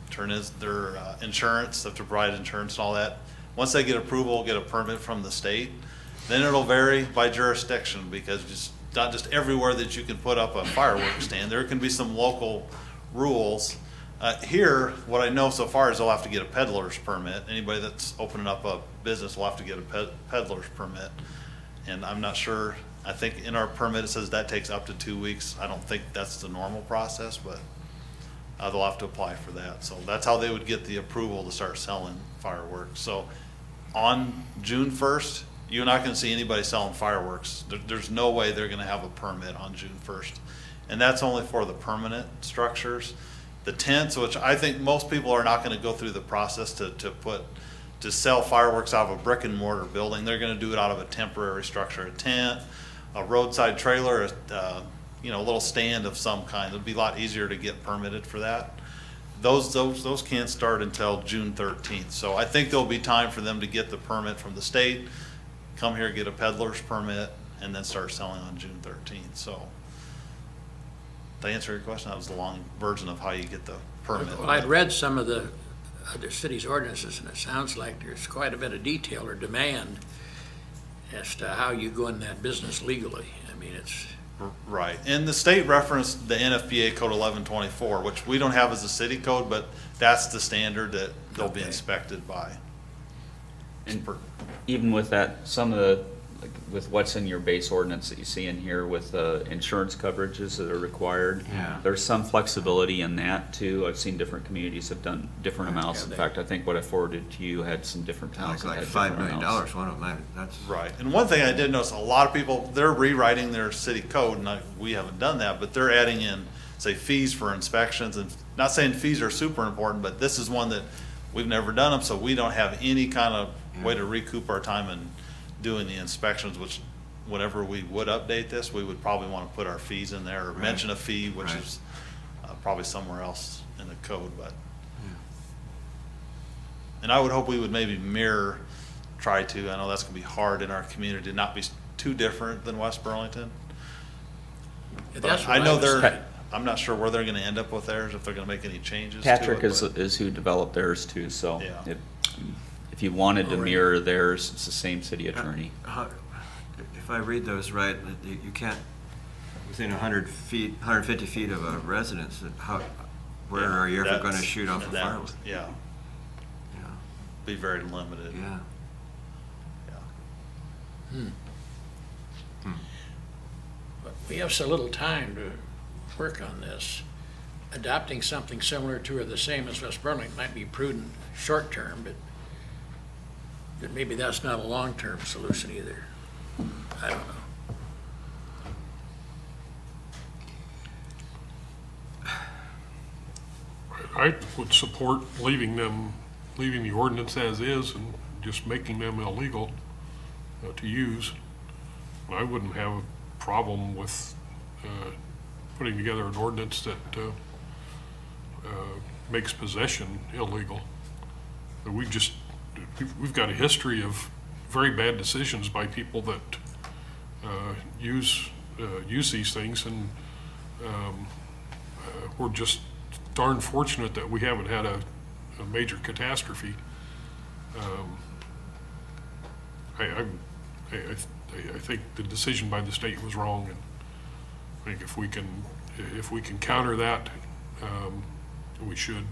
turn in their insurance, they have to provide insurance and all that. Once they get approval, get a permit from the state, then it'll vary by jurisdiction because it's not just everywhere that you can put up a fireworks stand. There can be some local rules. Here, what I know so far is they'll have to get a peddler's permit. Anybody that's opening up a business will have to get a peddler's permit. And I'm not sure, I think in our permit it says that takes up to 2 weeks. I don't think that's the normal process, but they'll have to apply for that. So that's how they would get the approval to start selling fireworks. So on June 1st, you're not gonna see anybody selling fireworks. There's no way they're gonna have a permit on June 1st. And that's only for the permanent structures. The tents, which I think most people are not gonna go through the process to sell fireworks out of a brick and mortar building. They're gonna do it out of a temporary structure, a tent, a roadside trailer, a little stand of some kind. It'd be a lot easier to get permitted for that. Those can't start until June 13th. So I think there'll be time for them to get the permit from the state, come here, get a peddler's permit, and then start selling on June 13th. So to answer your question, that was the long version of how you get the permit. Well, I'd read some of the other cities' ordinances, and it sounds like there's quite a bit of detail or demand as to how you go in that business legally. I mean, it's... Right, and the state referenced the NFPA code 1124, which we don't have as a city code, but that's the standard that they'll be inspected by. And even with that, some of the, like with what's in your base ordinance that you see in here with the insurance coverages that are required, there's some flexibility in that too. I've seen different communities have done different amounts. In fact, I think what I forwarded to you had some different towns that Like had $5 different million, amounts. one of them, that's. Right, and one thing I did notice, a lot of people, they're rewriting their city code, and we haven't done that, but they're adding in, say, fees for inspections, and not saying fees are super important, but this is one that we've never done them, so we don't have any kind of way to recoup our time in doing the inspections, which whenever we would update this, we would probably want to put our fees in there, or mention a fee, which is probably somewhere else in the code, but. And I would hope we would maybe try to, I know that's gonna be hard in our community, not be too different than West Burlington. That's But what I know was- I'm not sure where they're gonna end up with theirs, if they're gonna make any changes to Patrick it, is but- who developed theirs too, so Yeah. if you wanted to mirror theirs, it's the same city attorney. If I read those right, you can't, within 150 feet of a residence, where Yeah, are you ever gonna that's- shoot off a that- firework? Yeah, Yeah. be very limited. Yeah. But we have so little time to work on this. Adopting something similar to or the same as West Burlington might be prudent short-term, but maybe that's not a long-term solution either. I don't know. I would support leaving the ordinance as is and just making them illegal to use. I wouldn't have a problem with putting together an ordinance that makes possession illegal. But we've got a history of very bad decisions by people that use these things, and we're just darn fortunate that we haven't had a major catastrophe. I think the decision by the state was wrong, and I think if we can counter that, we should.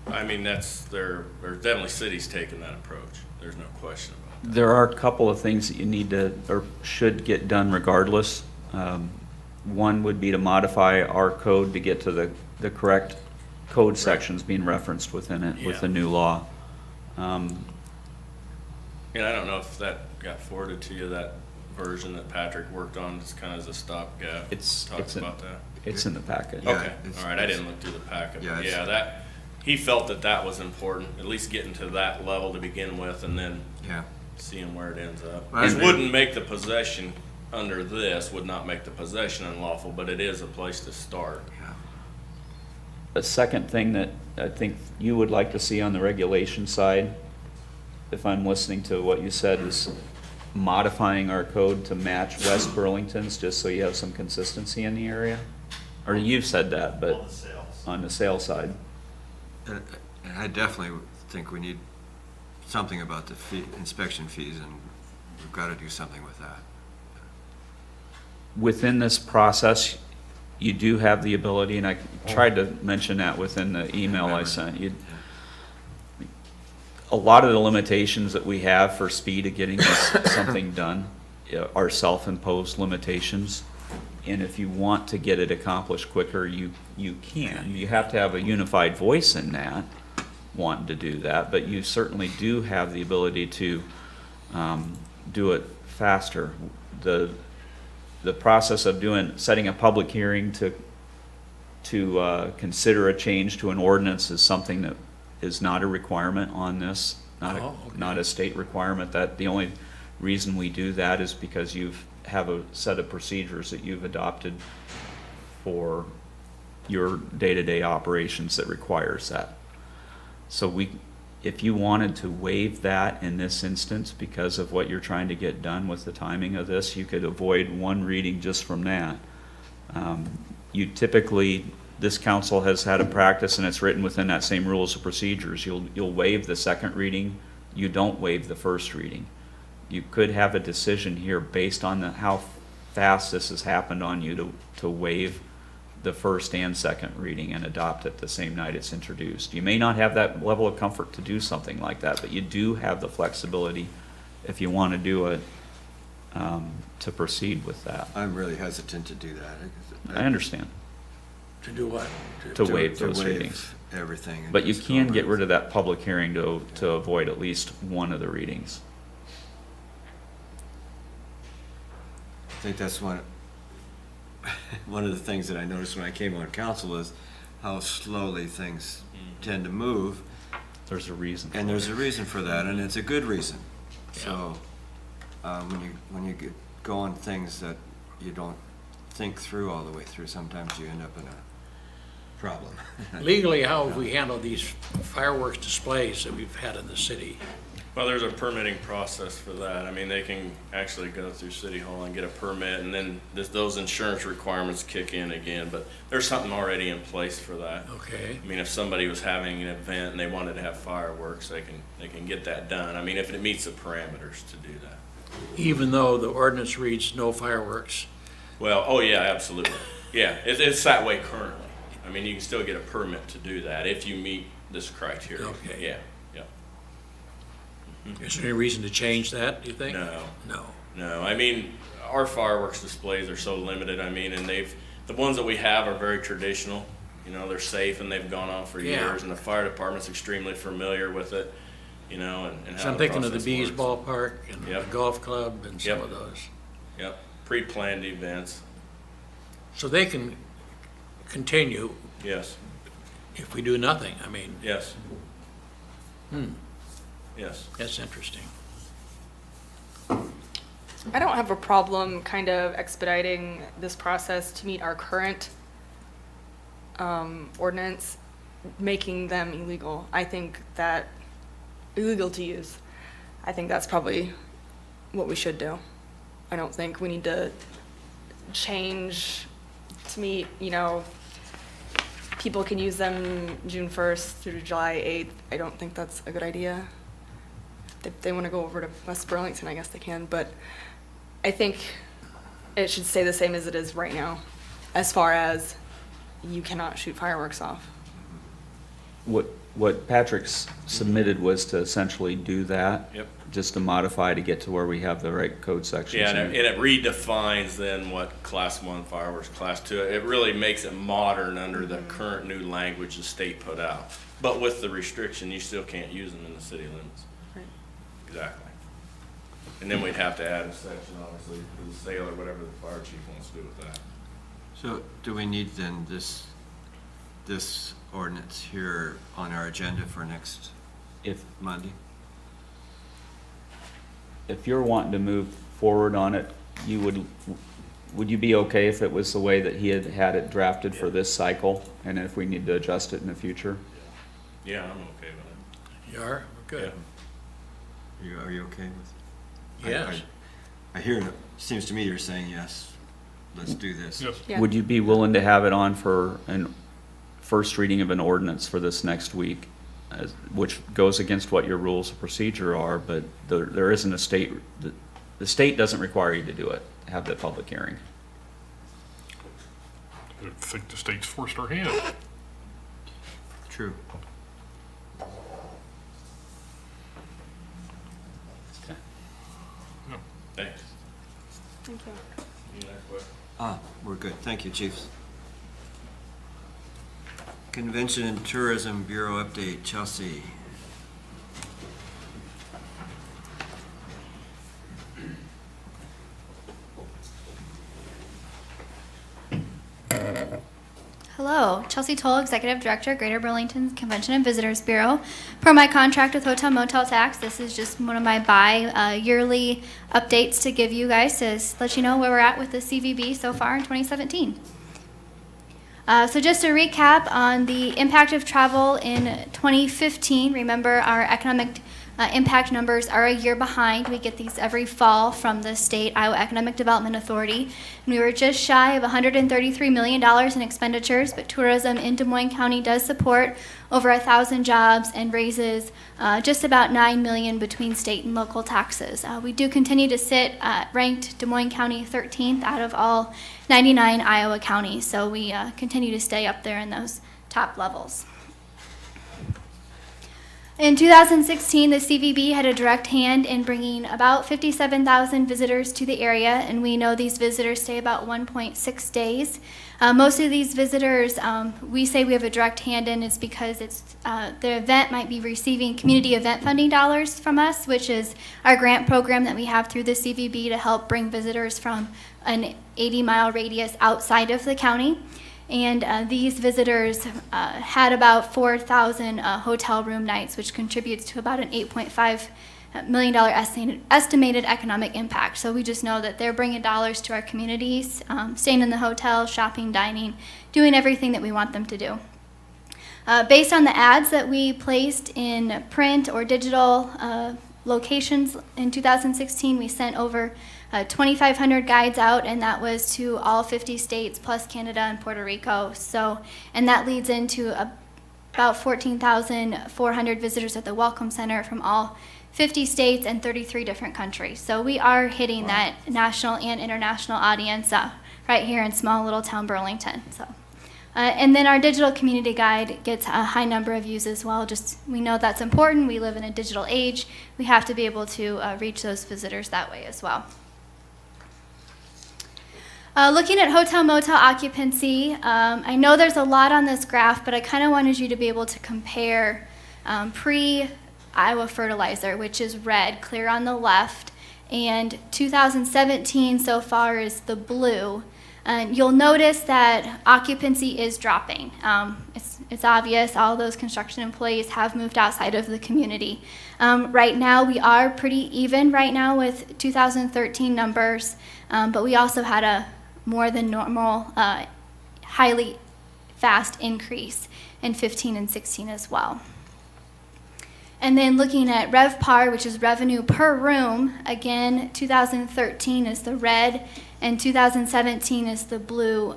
I mean, there's definitely cities taking that approach. There's no question about that. There are a couple of things that you need to, or should get done regardless. One would be to modify our code to get to the correct code sections being referenced within it with the new law. And I don't know if that got forwarded to you, that version that Patrick worked on, just kind of as a stopgap. Talks about that. It's in the packet. Yeah, Okay, it's- all right, I didn't look through the packet. Yeah, But it's- yeah, he felt that was important, at least getting to that level to begin with, and then Yeah. seeing where it ends up. Well, I It agree. wouldn't make the possession under this, would not make the possession unlawful, but it is a place to start. A second thing that I think you would like to see on the regulation side, if I'm listening to what you said, is modifying our code to match West Burlington's, just so you have some consistency in the area? Or you've said that, but On the sales. on the sales side. And I definitely think we need something about the inspection fees, and we've got to do something with that. Within this process, you do have the ability, and I tried to mention that within the email I sent you. A lot of the limitations that we have for speed of getting something done are self-imposed limitations. And if you want to get it accomplished quicker, you can. You have to have a unified voice in that, wanting to do that, but you certainly do have the ability to do it faster. The process of setting a public hearing to consider a change to an ordinance is something that is not a requirement on this, not a state requirement. That the only reason we do that is because you have a set of procedures that you've adopted for your day-to-day operations that requires that. So if you wanted to waive that in this instance because of what you're trying to get done with the timing of this, you could avoid one reading just from that. You typically, this council has had a practice, and it's written within that same rules of procedures. You'll waive the second reading. You don't waive the first reading. You could have a decision here based on how fast this has happened on you to waive the first and second reading and adopt it the same night it's introduced. You may not have that level of comfort to do something like that, but you do have the flexibility if you want to do it, to proceed with that. I'm really hesitant to do that. I understand. To do what? To waive To those waive readings. everything. and But you just can go get right- rid of that public hearing to avoid at least one of the readings. I think that's one of the things that I noticed when I came on council is how slowly things tend to move. There's a reason. And there's a reason for that, and it's a good reason. So, when you get going things that you don't think through all the way through, sometimes you end up in a problem. Legally, how have we handled these fireworks displays that we've had in the city? Well, there's a permitting process for that. I mean, they can actually go through City Hall and get a permit, and then those insurance requirements kick in again, but there's something already in place for that. Okay. I mean, if somebody was having an event and they wanted to have fireworks, they can get that done. I mean, if it meets the parameters to do that. Even though the ordinance reads no fireworks? Well, oh yeah, absolutely. Yeah, it's that way currently. I mean, you can still get a permit to do that if you meet this criteria. Okay. Yeah, Is there any reason to change that, do you think? No. No. No, I mean, our fireworks displays are so limited, I mean, and the ones that we have are very traditional. You know, they're safe and they've gone on for Yeah. years, and the fire department's extremely familiar with it, you know, and So how I'm the thinking of the process Bees works. Ballpark and the Yep. golf club and some Yep. of those. Yep, pre-planned events, So they can continue yes, if we do nothing, I mean. yes. Yes. That's interesting. I don't have a problem kind of expediting this process to meet our current ordinance, making them illegal. I think that illegal to use. I think that's probably what we should do. I don't think we need to change to meet, people can use them June 1st through July 8th. I don't think that's a good idea. If they want to go over to West Burlington, I guess they can, but I think it should stay the same as it is right now, as far as you cannot shoot fireworks off. What Patrick's submitted was to essentially do that. Yep. Just to modify to get to where we have the right code sections. Yeah, in and it redefines then what Class 1 fireworks, Class 2, it really makes it modern under the current new language the state put out. But with the restriction, you still can't use them in the city limits. Right. Exactly. And then we'd have to add a section, obviously, for the sale or whatever the fire chief wants to do with that. So do we need then this ordinance here on our agenda for next If Monday? If you're wanting to move forward on it, would you be okay if it was the way that he had it drafted for this cycle? And if we need to adjust it in the future? Yeah, I'm okay with it. You are? Good. Are you okay with? Yes. I hear, it seems to me you're saying yes, let's do this. Yes. Yeah. Would you be willing to have it on for an first reading of an ordinance for this next week? Which goes against what your rules of procedure are, but there isn't a state, the state doesn't require you to do it, have the public hearing. I think the state's forced our hand. True. Thanks. Thank you. Any other questions? We're good. Thank you, chiefs. Convention and Tourism Bureau update, Chelsea. Hello, Chelsea Toll, Executive Director, Greater Burlington Convention and Visitors Bureau. Per my contract with Hotel Motel Tax, this is just one of my yearly updates to give you guys to let you know where we're at with the CVB so far in 2017. So just to recap on the impact of travel in 2015, remember our economic impact numbers are a year behind. We get these every fall from the state Iowa Economic Development Authority. And we were just shy of $133 million in expenditures, but tourism in Des Moines County does support over 1,000 jobs and raises just about $9 million between state and local taxes. We do continue to sit ranked Des Moines County 13th out of all 99 Iowa counties, so we continue to stay up there in those top levels. In 2016, the CVB had a direct hand in bringing about 57,000 visitors to the area, and we know these visitors stay about 1.6 days. Most of these visitors, we say we have a direct hand in is because the event might be receiving community event funding dollars from us, which is our grant program that we have through the CVB to help bring visitors from an 80-mile radius outside of the county. And these visitors had about 4,000 hotel room nights, which contributes to about an $8.5 million estimated economic impact. So we just know that they're bringing dollars to our communities, staying in the hotel, shopping, dining, doing everything that we want them to do. Based on the ads that we placed in print or digital locations in 2016, we sent over 2,500 guides out, and that was to all 50 states plus Canada and Puerto Rico. So, and that leads into about 14,400 visitors at the Welcome Center from all 50 states and 33 different countries. So we are hitting that national and international audience right here in small little town Burlington. So, and then our digital community guide gets a high number of views as well. Just we know that's important. We live in a digital age. We have to be able to reach those visitors that way as well. Looking at hotel motel occupancy, I know there's a lot on this graph, but I kind of wanted you to be able to compare pre-Iowa fertilizer, which is red, clear on the left, and 2017 so far is the blue. And you'll notice that occupancy is dropping. it's obvious all those construction employees have moved outside of the community. Right now, we are pretty even right now with 2013 numbers, but we also had a more than normal, highly fast increase in 15 and 16 as well. And then looking at RevPAR, which is revenue per room, again, 2013 is the red and 2017 is the blue.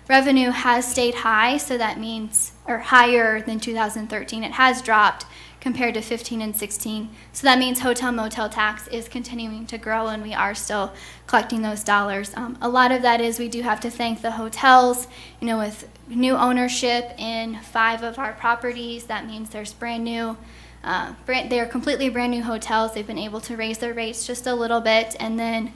Revenue has stayed high, so that means, or higher than 2013. It has dropped compared to 15 and 16. So that means hotel motel tax is continuing to grow, and we are still collecting those dollars. A lot of that is we do have to thank the hotels, with new ownership in 5 of our properties. That means there's brand new, they are completely brand new hotels. They've been able to raise their rates just a little bit, and then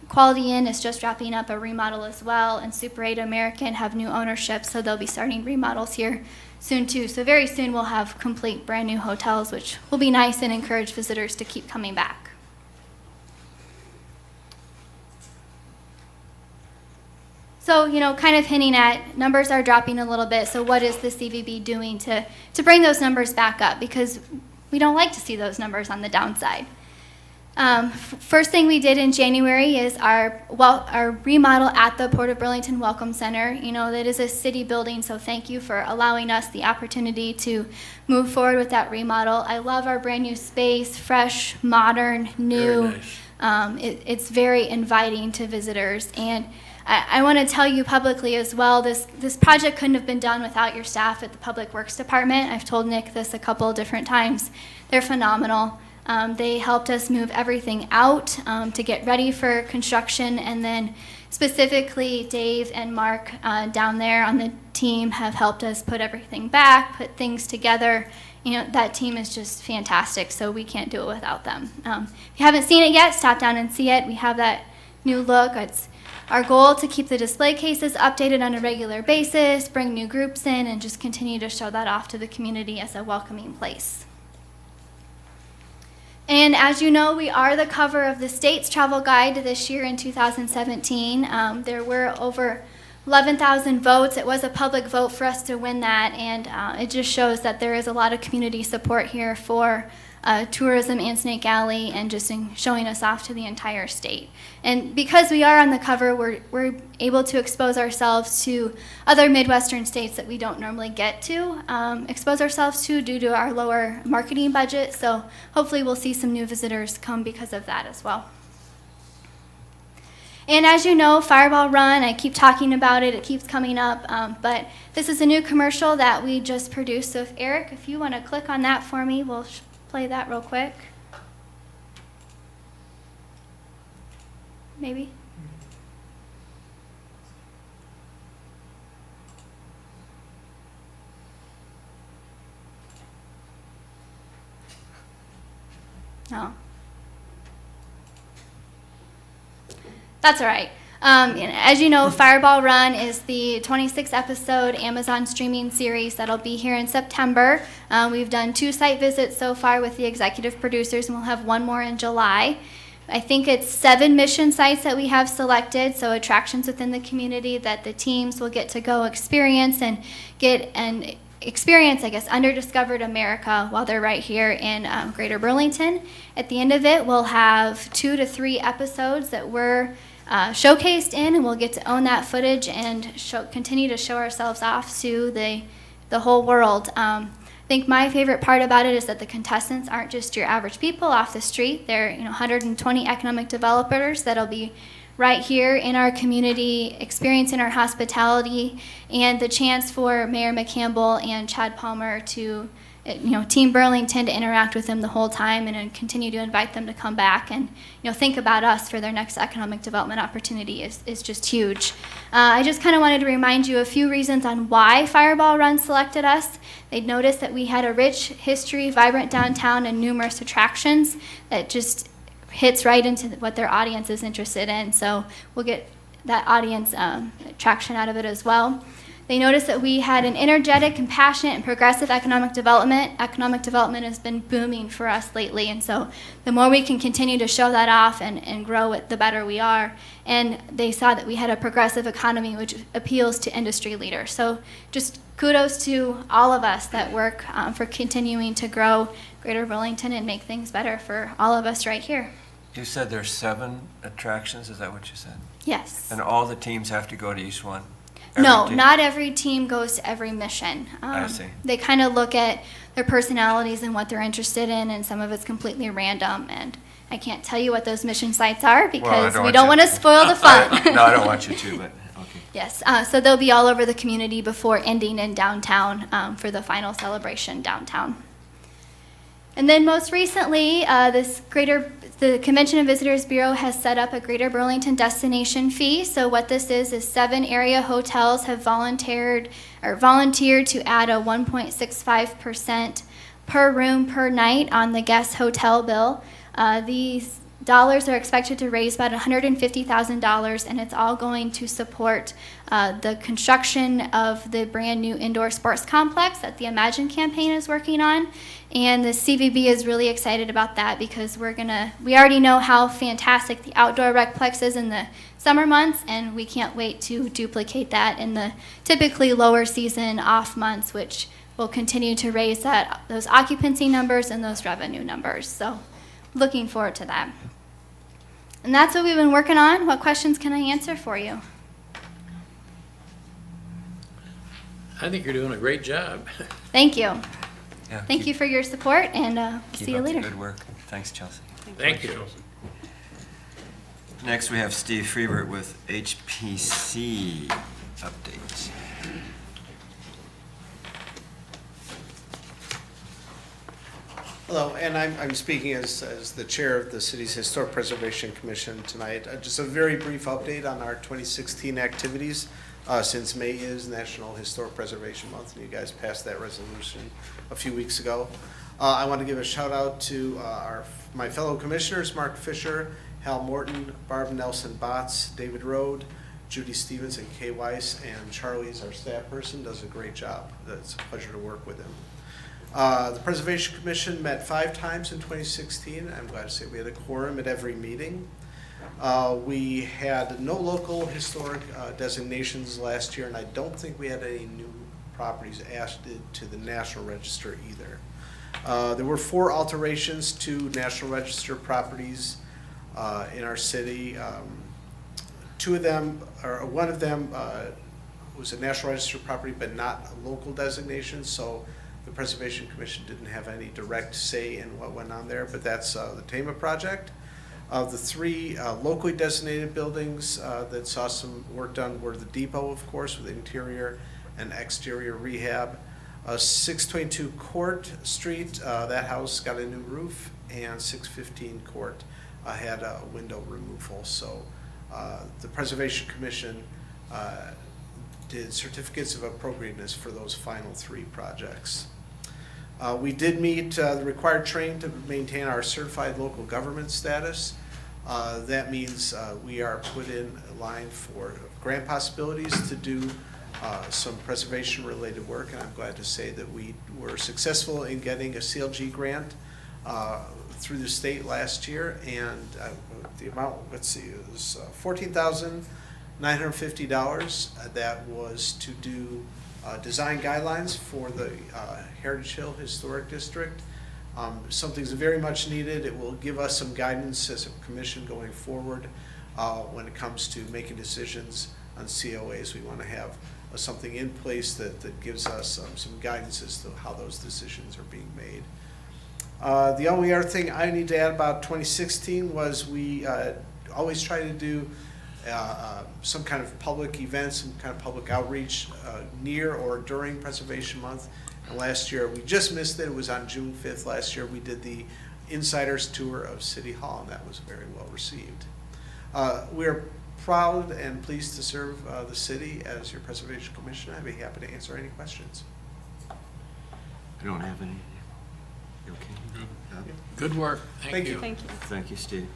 Quality Inn is just wrapping up a remodel as well, and Super 8 American have new ownership, so they'll be starting remodels here soon too. So very soon we'll have complete brand new hotels, which will be nice and encourage visitors to keep coming back. So, kind of hinting at numbers are dropping a little bit, so what is the CVB doing to bring those numbers back up? Because we don't like to see those numbers on the downside. First thing we did in January is our remodel at the Port of Burlington Welcome Center. That is a city building, so thank you for allowing us the opportunity to move forward with that remodel. I love our brand new space, fresh, modern, new. Very nice. It's very inviting to visitors, and I want to tell you publicly as well, this project couldn't have been done without your staff at the Public Works Department. I've told Nick this a couple different times. They're phenomenal. They helped us move everything out to get ready for construction, and then specifically Dave and Mark down there on the team have helped us put everything back, put things together. That team is just fantastic, so we can't do it without them. If you haven't seen it yet, stop down and see it. We have that new look. It's our goal to keep the display cases updated on a regular basis, bring new groups in, and just continue to show that off to the community as a welcoming place. And as you know, we are the cover of the state's travel guide this year in 2017. There were over 11,000 votes. It was a public vote for us to win that, and it just shows that there is a lot of community support here for tourism in Snake Alley and just showing us off to the entire state. And because we are on the cover, we're able to expose ourselves to other Midwestern states that we don't normally get to expose ourselves to due to our lower marketing budget. So hopefully we'll see some new visitors come because of that as well. And as you know, Fireball Run, I keep talking about it, it keeps coming up, but this is a new commercial that we just produced. So Eric, if you want to click on that for me, we'll play that real quick. Maybe? No. That's all right. As you know, Fireball Run is the 26th episode Amazon streaming series that'll be here in September. We've done 2 site visits so far with the executive producers, and we'll have 1 more in July. I think it's 7 mission sites that we have selected, so attractions within the community that the teams will get to go experience and experience, underdiscovered America while they're right here in Greater Burlington. At the end of it, we'll have 2 to 3 episodes that we're showcased in, and we'll get to own that footage and continue to show ourselves off to the whole world. I think my favorite part about it is that the contestants aren't just your average people off the street. They're 120 economic developers that'll be right here in our community, experiencing our hospitality, and the chance for Mayor McCampbell and Chad Palmer to Team Burlington to interact with them the whole time and continue to invite them to come back and think about us for their next economic development opportunity is just huge. I just kind of wanted to remind you a few reasons on why Fireball Run selected us. They'd noticed that we had a rich history, vibrant downtown, and numerous attractions that just hits right into what their audience is interested in. So we'll get that audience traction out of it as well. They noticed that we had an energetic, compassionate, and progressive economic development. Economic development has been booming for us lately, and so the more we can continue to show that off and grow it, the better we are. And they saw that we had a progressive economy, which appeals to industry leaders. So just kudos to all of us that work for continuing to grow Greater Burlington and make things better for all of us right here. You said there's 7 attractions, is that what you said? Yes. And all the teams have to go to each one? No, Every team? not every team goes to every mission. I see. They kind of look at their personalities and what they're interested in, and some of it's completely random. And I can't tell you what those mission sites are because we don't want to spoil the fun. No, I don't want you to, but, okay. Yes, so they'll be all over the community before ending in downtown for the final celebration downtown. And then most recently, the Convention and Visitors Bureau has set up a Greater Burlington destination fee. So what this is 7 area hotels have volunteered to add a 1.65% per room per night on the guest hotel bill. These dollars are expected to raise about $150,000, and it's all going to support the construction of the brand new indoor sports complex that the Imagine campaign is working on. And the CVB is really excited about that because we already know how fantastic the outdoor recplex is in the summer months, and we can't wait to duplicate that in the typically lower season off months, which will continue to raise those occupancy numbers and those revenue numbers. So looking forward to that. And that's what we've been working on. What questions can I answer for you? I think you're doing a great job. Thank you. Yeah, Thank you for your support, and see you later. Keep up the good work. Thanks, Chelsea. Thank you. Chelsea. Next, we have Steve Freebert with HPC updates. Hello, and I'm speaking as the chair of the city's Historic Preservation Commission tonight. Just a very brief update on our 2016 activities. Since May is National Historic Preservation Month, and you guys passed that resolution a few weeks ago. I want to give a shout out to my fellow commissioners, Mark Fisher, Hal Morton, Barb Nelson Botts, David Rode, Judy Stevens, and Kay Weiss, and Charlie is our staff person, does a great job. It's a pleasure to work with him. The Preservation Commission met 5 times in 2016. I'm glad to say we had a quorum at every meeting. We had no local historic designations last year, and I don't think we had any new properties added to the National Register either. There were 4 alterations to National Register properties in our city. 2 of them, or one of them was a National Register property but not a local designation, so the Preservation Commission didn't have any direct say in what went on there, but that's the Tama project. Of the 3 locally designated buildings that saw some work done were the Depot, of course, with interior and exterior rehab. 622 Court Street, that house got a new roof, and 615 Court had a window removal. So the Preservation Commission did certificates of appropriateness for those final 3 projects. We did meet the required training to maintain our certified local government status. That means we are put in line for grant possibilities to do some preservation-related work, and I'm glad to say that we were successful in getting a CLG grant through the state last year, and the amount, let's see, it was $14,950. That was to do design guidelines for the Heritage Hill Historic District. Something's very much needed. It will give us some guidance as a commission going forward when it comes to making decisions on COAs. We want to have something in place that gives us some guidance as to how those decisions are being made. The only other thing I need to add about 2016 was we always try to do some kind of public event, some kind of public outreach near or during Preservation Month. And last year, we just missed it. It was on June 5th last year. We did the Insiders Tour of City Hall, and that was very well received. We're proud and pleased to serve the city as your Preservation Commission. I'd be happy to answer any questions. I don't have any. You okay? Good. Good work. Thank you. Thank you. Thank you, Steve.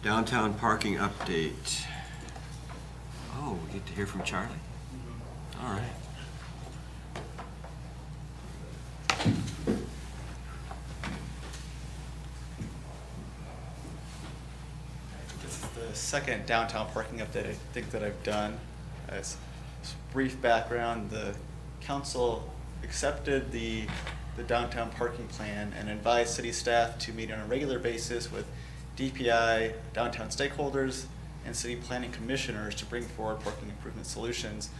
Downtown parking update. Oh, we get to hear from Charlie. All right. This is the second downtown parking update I think that I've done. As brief background, the council accepted the downtown parking plan and advised city staff to meet on a regular basis with DPI, downtown stakeholders, and city planning commissioners to bring forward parking improvement solutions.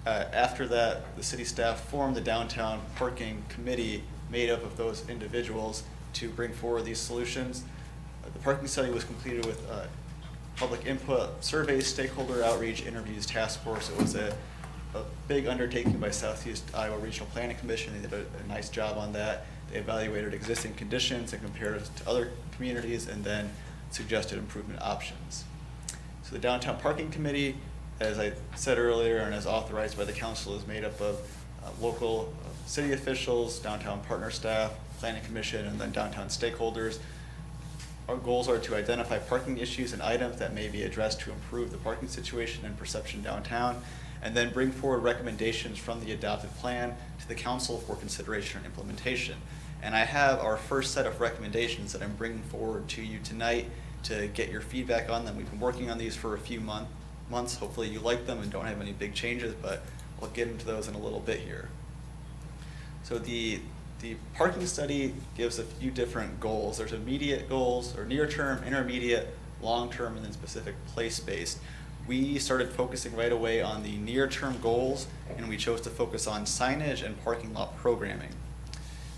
After that, the city staff formed the downtown parking committee made up of those individuals to bring forward these solutions. The parking study was completed with public input, surveys, stakeholder outreach, interviews, task force. It was a big undertaking by Southeast Iowa Regional Planning Commission. They did a nice job on that. They evaluated existing conditions and compared it to other communities and then suggested improvement options. So the Downtown Parking Committee, as I said earlier and as authorized by the council, is made up of local city officials, downtown partner staff, planning commission, and then downtown stakeholders. Our goals are to identify parking issues and items that may be addressed to improve the parking situation and perception downtown, and then bring forward recommendations from the adopted plan to the council for consideration and implementation. And I have our first set of recommendations that I'm bringing forward to you tonight to get your feedback on them. We've been working on these for a few months. Hopefully you like them and don't have any big changes, but we'll get into those in a little bit here. So the parking study gives a few different goals. There's immediate goals, or near-term, intermediate, long-term, and then specific place-based. We started focusing right away on the near-term goals, and we chose to focus on signage and parking lot programming.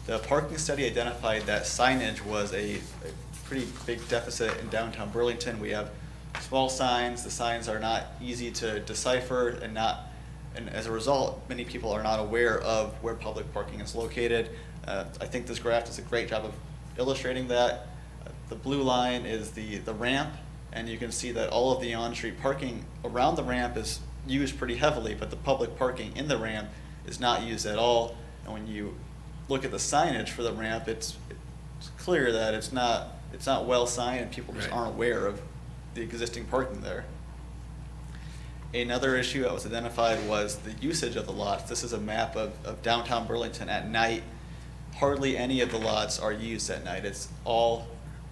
The parking study identified that signage was a pretty big deficit in downtown Burlington. We have small signs. The signs are not easy to decipher, and as a result, many people are not aware of where public parking is located. I think this graph does a great job of illustrating that. The blue line is the ramp, and you can see that all of the on-street parking around the ramp is used pretty heavily, but the public parking in the ramp is not used at all. And when you look at the signage for the ramp, it's clear that it's not well signed, and people just aren't aware of the existing parking there. Another issue that was identified was the usage of the lots. This is a map of downtown Burlington at night. Hardly any of the lots are used at night. It's all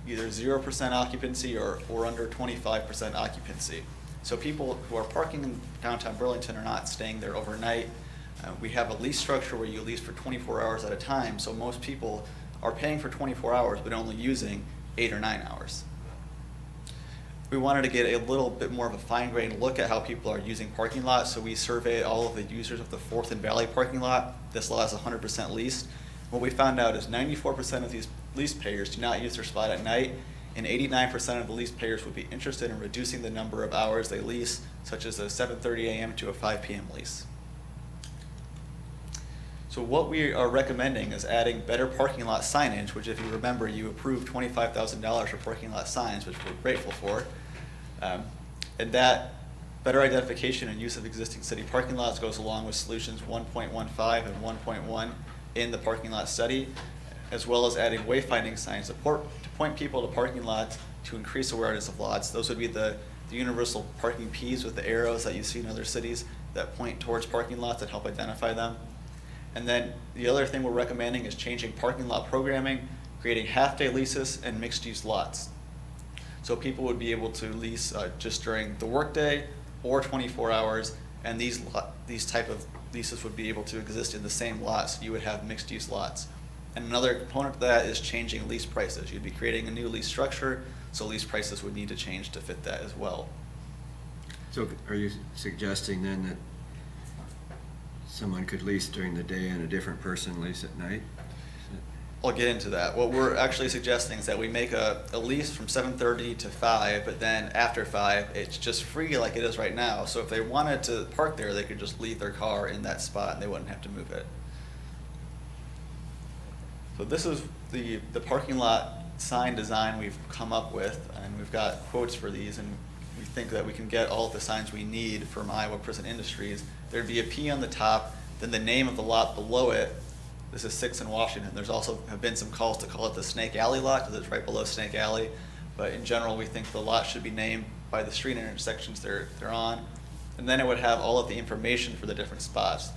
either 0% occupancy or under 25% occupancy. So people who are parking in downtown Burlington are not staying there overnight. We have a lease structure where you lease for 24 hours at a time, so most people are paying for 24 hours but only using 8 or 9 hours. We wanted to get a little bit more of a fine-grained look at how people are using parking lots, so we surveyed all of the users of the 4th and Valley parking lot. This lot is 100% leased. What we found out is 94% of these lease payers do not use their spot at night, and 89% of the lease payers would be interested in reducing the number of hours they lease, such as a 7:30 a.m. to a 5 p.m. lease. So what we are recommending is adding better parking lot signage, which, if you remember, you approved $25,000 for parking lot signs, which we're grateful for. And that better identification and use of existing city parking lots goes along with solutions 1.15 and 1.1 in the parking lot study, as well as adding wayfinding signs to point people to parking lots to increase awareness of lots. Those would be the universal parking Ps with the arrows that you see in other cities that point towards parking lots and help identify them. And then the other thing we're recommending is changing parking lot programming, creating half-day leases and mixed-use lots. So people would be able to lease just during the workday or 24 hours, and these type of leases would be able to exist in the same lots. So you would have mixed-use lots. And another component of that is changing lease prices. You'd be creating a new lease structure, so lease prices would need to change to fit that as well. So are you suggesting then that someone could lease during the day and a different person lease at night? I'll get into that. What we're actually suggesting is that we make a lease from 7:30 to 5, but then after 5, it's just free like it is right now. So if they wanted to park there, they could just leave their car in that spot and they wouldn't have to move it. So this is the parking lot sign design we've come up with, and we've got quotes for these, and we think that we can get all of the signs we need from Iowa Prison Industries. There'd be a P on the top, then the name of the lot below it. This is 6th and Washington. There's also have been some calls to call it the Snake Alley lot because it's right below Snake Alley. But in general, we think the lot should be named by the street intersections they're on. And then it would have all of the information for the different spots.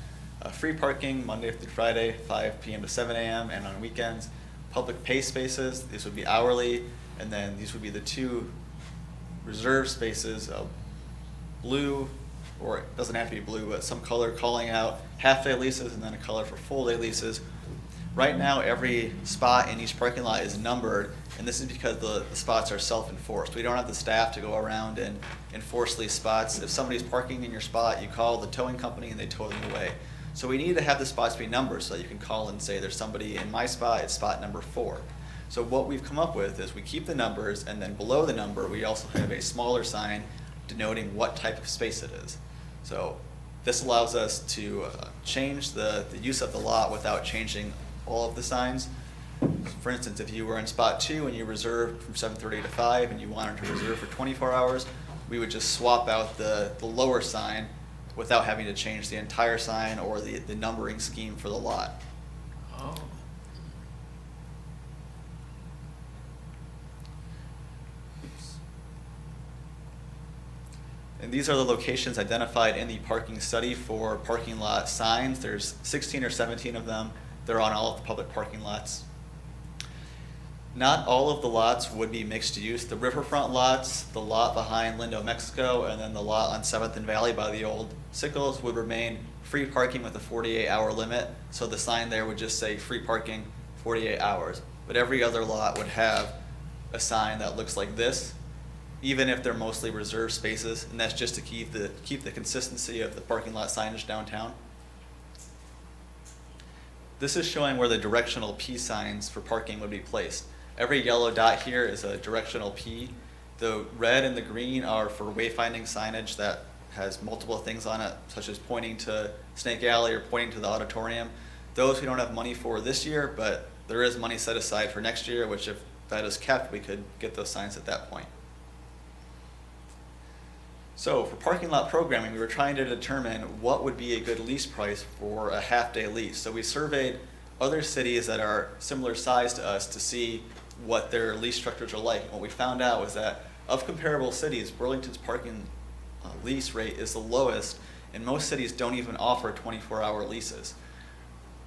Free parking Monday through Friday, 5 p.m. to 7 a.m. and on weekends. Public pay spaces, these would be hourly, and then these would be the 2 reserve spaces of blue, or it doesn't have to be blue, but some color calling out half-day leases and then a color for full-day leases. Right now, every spot in each parking lot is numbered, and this is because the spots are self-enforced. We don't have the staff to go around and enforce these spots. If somebody's parking in your spot, you call the towing company and they tow them away. So we need to have the spots be numbered so that you can call and say, there's somebody in my spot, it's spot number 4. So what we've come up with is we keep the numbers, and then below the number, we also have a smaller sign denoting what type of space it is. So this allows us to change the use of the lot without changing all of the signs. For instance, if you were in spot 2 and you reserved from 7:30 to 5 and you wanted to reserve for 24 hours, we would just swap out the lower sign without having to change the entire sign or the numbering scheme for the lot. Oh. And these are the locations identified in the parking study for parking lot signs. There's 16 or 17 of them. They're on all of the public parking lots. Not all of the lots would be mixed use. The riverfront lots, the lot behind Lindo, Mexico, and then the lot on 7th and Valley by the old Sickles would remain free parking with a 48-hour limit. So the sign there would just say free parking 48 hours. But every other lot would have a sign that looks like this, even if they're mostly reserved spaces, and that's just to keep the consistency of the parking lot signage downtown. This is showing where the directional P signs for parking would be placed. Every yellow dot here is a directional P. The red and the green are for wayfinding signage that has multiple things on it, such as pointing to Snake Alley or pointing to the auditorium. Those we don't have money for this year, but there is money set aside for next year, which if that is kept, we could get those signs at that point. So for parking lot programming, we were trying to determine what would be a good lease price for a half-day lease. So we surveyed other cities that are similar size to us to see what their lease structures are like. And what we found out was that of comparable cities, Burlington's parking lease rate is the lowest, and most cities don't even offer 24-hour leases.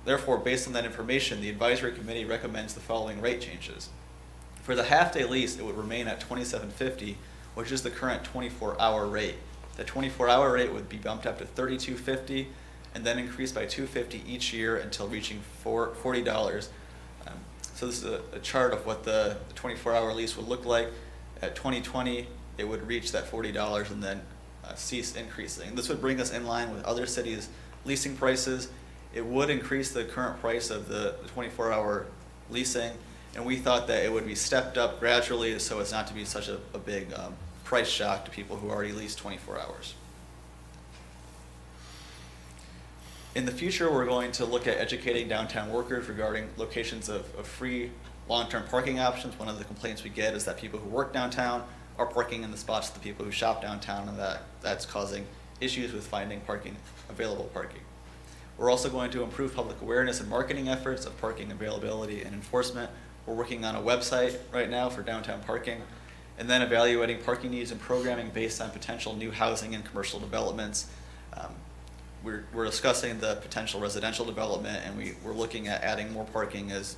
Therefore, based on that information, the advisory committee recommends the following rate changes. For the half-day lease, it would remain at $27.50, which is the current 24-hour rate. The 24-hour rate would be bumped up to $32.50 and then increased by $2.50 each year until reaching $40. So this is a chart of what the 24-hour lease would look like. At 2020, it would reach that $40 and then cease increasing. This would bring us in line with other cities' leasing prices. It would increase the current price of the 24-hour leasing, and we thought that it would be stepped up gradually so as not to be such a big price shock to people who already lease 24 hours. In the future, we're going to look at educating downtown workers regarding locations of free long-term parking options. One of the complaints we get is that people who work downtown are parking in the spots of the people who shop downtown, and that's causing issues with finding available parking. We're also going to improve public awareness and marketing efforts of parking availability and enforcement. We're working on a website right now for downtown parking, and then evaluating parking needs and programming based on potential new housing and commercial developments. We're discussing the potential residential development, and we're looking at adding more parking as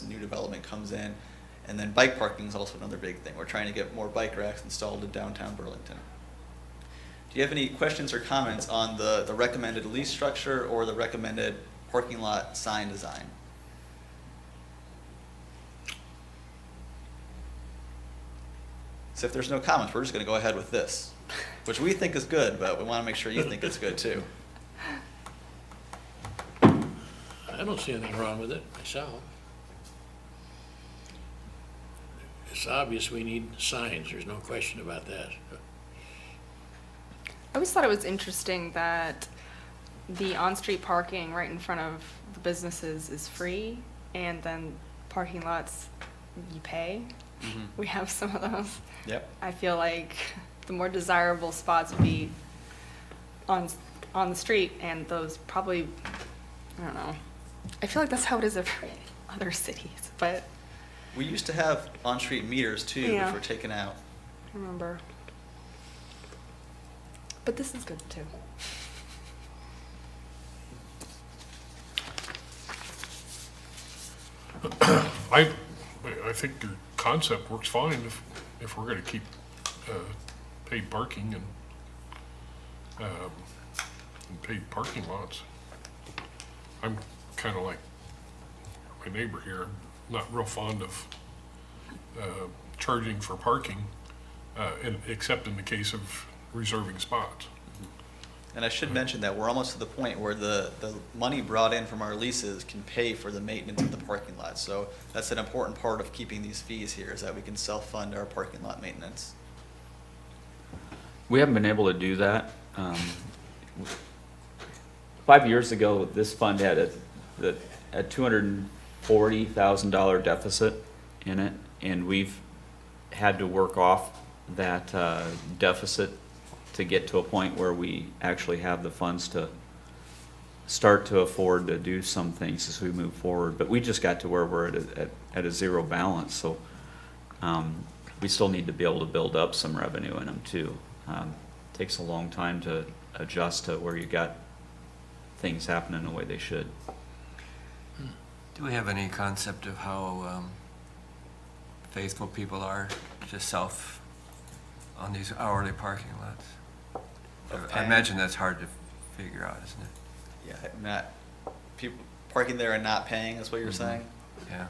new development comes in. And then bike parking is also another big thing. We're trying to get more bike racks installed in downtown Burlington. Do you have any questions or comments on the recommended lease structure or the recommended parking lot sign design? So if there's no comments, we're just going to go ahead with this, which we think is good, but we want to make sure you think it's good too. I don't see anything wrong with it myself. It's obvious we need signs, there's no question about that. I always thought it was interesting that the on-street parking right in front of the businesses is free, and then parking lots you pay. Mm-hmm. We have some of those. Yep. I feel like the more desirable spots would be on the street, and those probably, I don't know. I feel like that's how it is in other cities, but We used to have on-street meters too, Yeah. which were taken out. I remember. But this is good too. I think your concept works fine if we're gonna keep paid parking and paid parking lots. I'm kinda like my neighbor here, I'm not real fond of charging for parking, except in the case of reserving spots. And I should mention that we're almost to the point where the money brought in from our leases can pay for the maintenance of the parking lot. So that's an important part of keeping these fees here, is that we can self-fund our parking lot maintenance. We haven't been able to do that. 5 years ago, this fund had a $240,000 deficit in it, and we've had to work off that deficit to get to a point where we actually have the funds to start to afford to do some things as we move forward. But we just got to where we're at a zero balance, so we still need to be able to build up some revenue in them too. Takes a long time to adjust to where you got things happening the way they should. Do we have any concept of how faithful people are to self on these hourly parking lots? I imagine that's hard to figure out, isn't it? Yeah, not, people parking there and not paying is what you're saying? Yeah.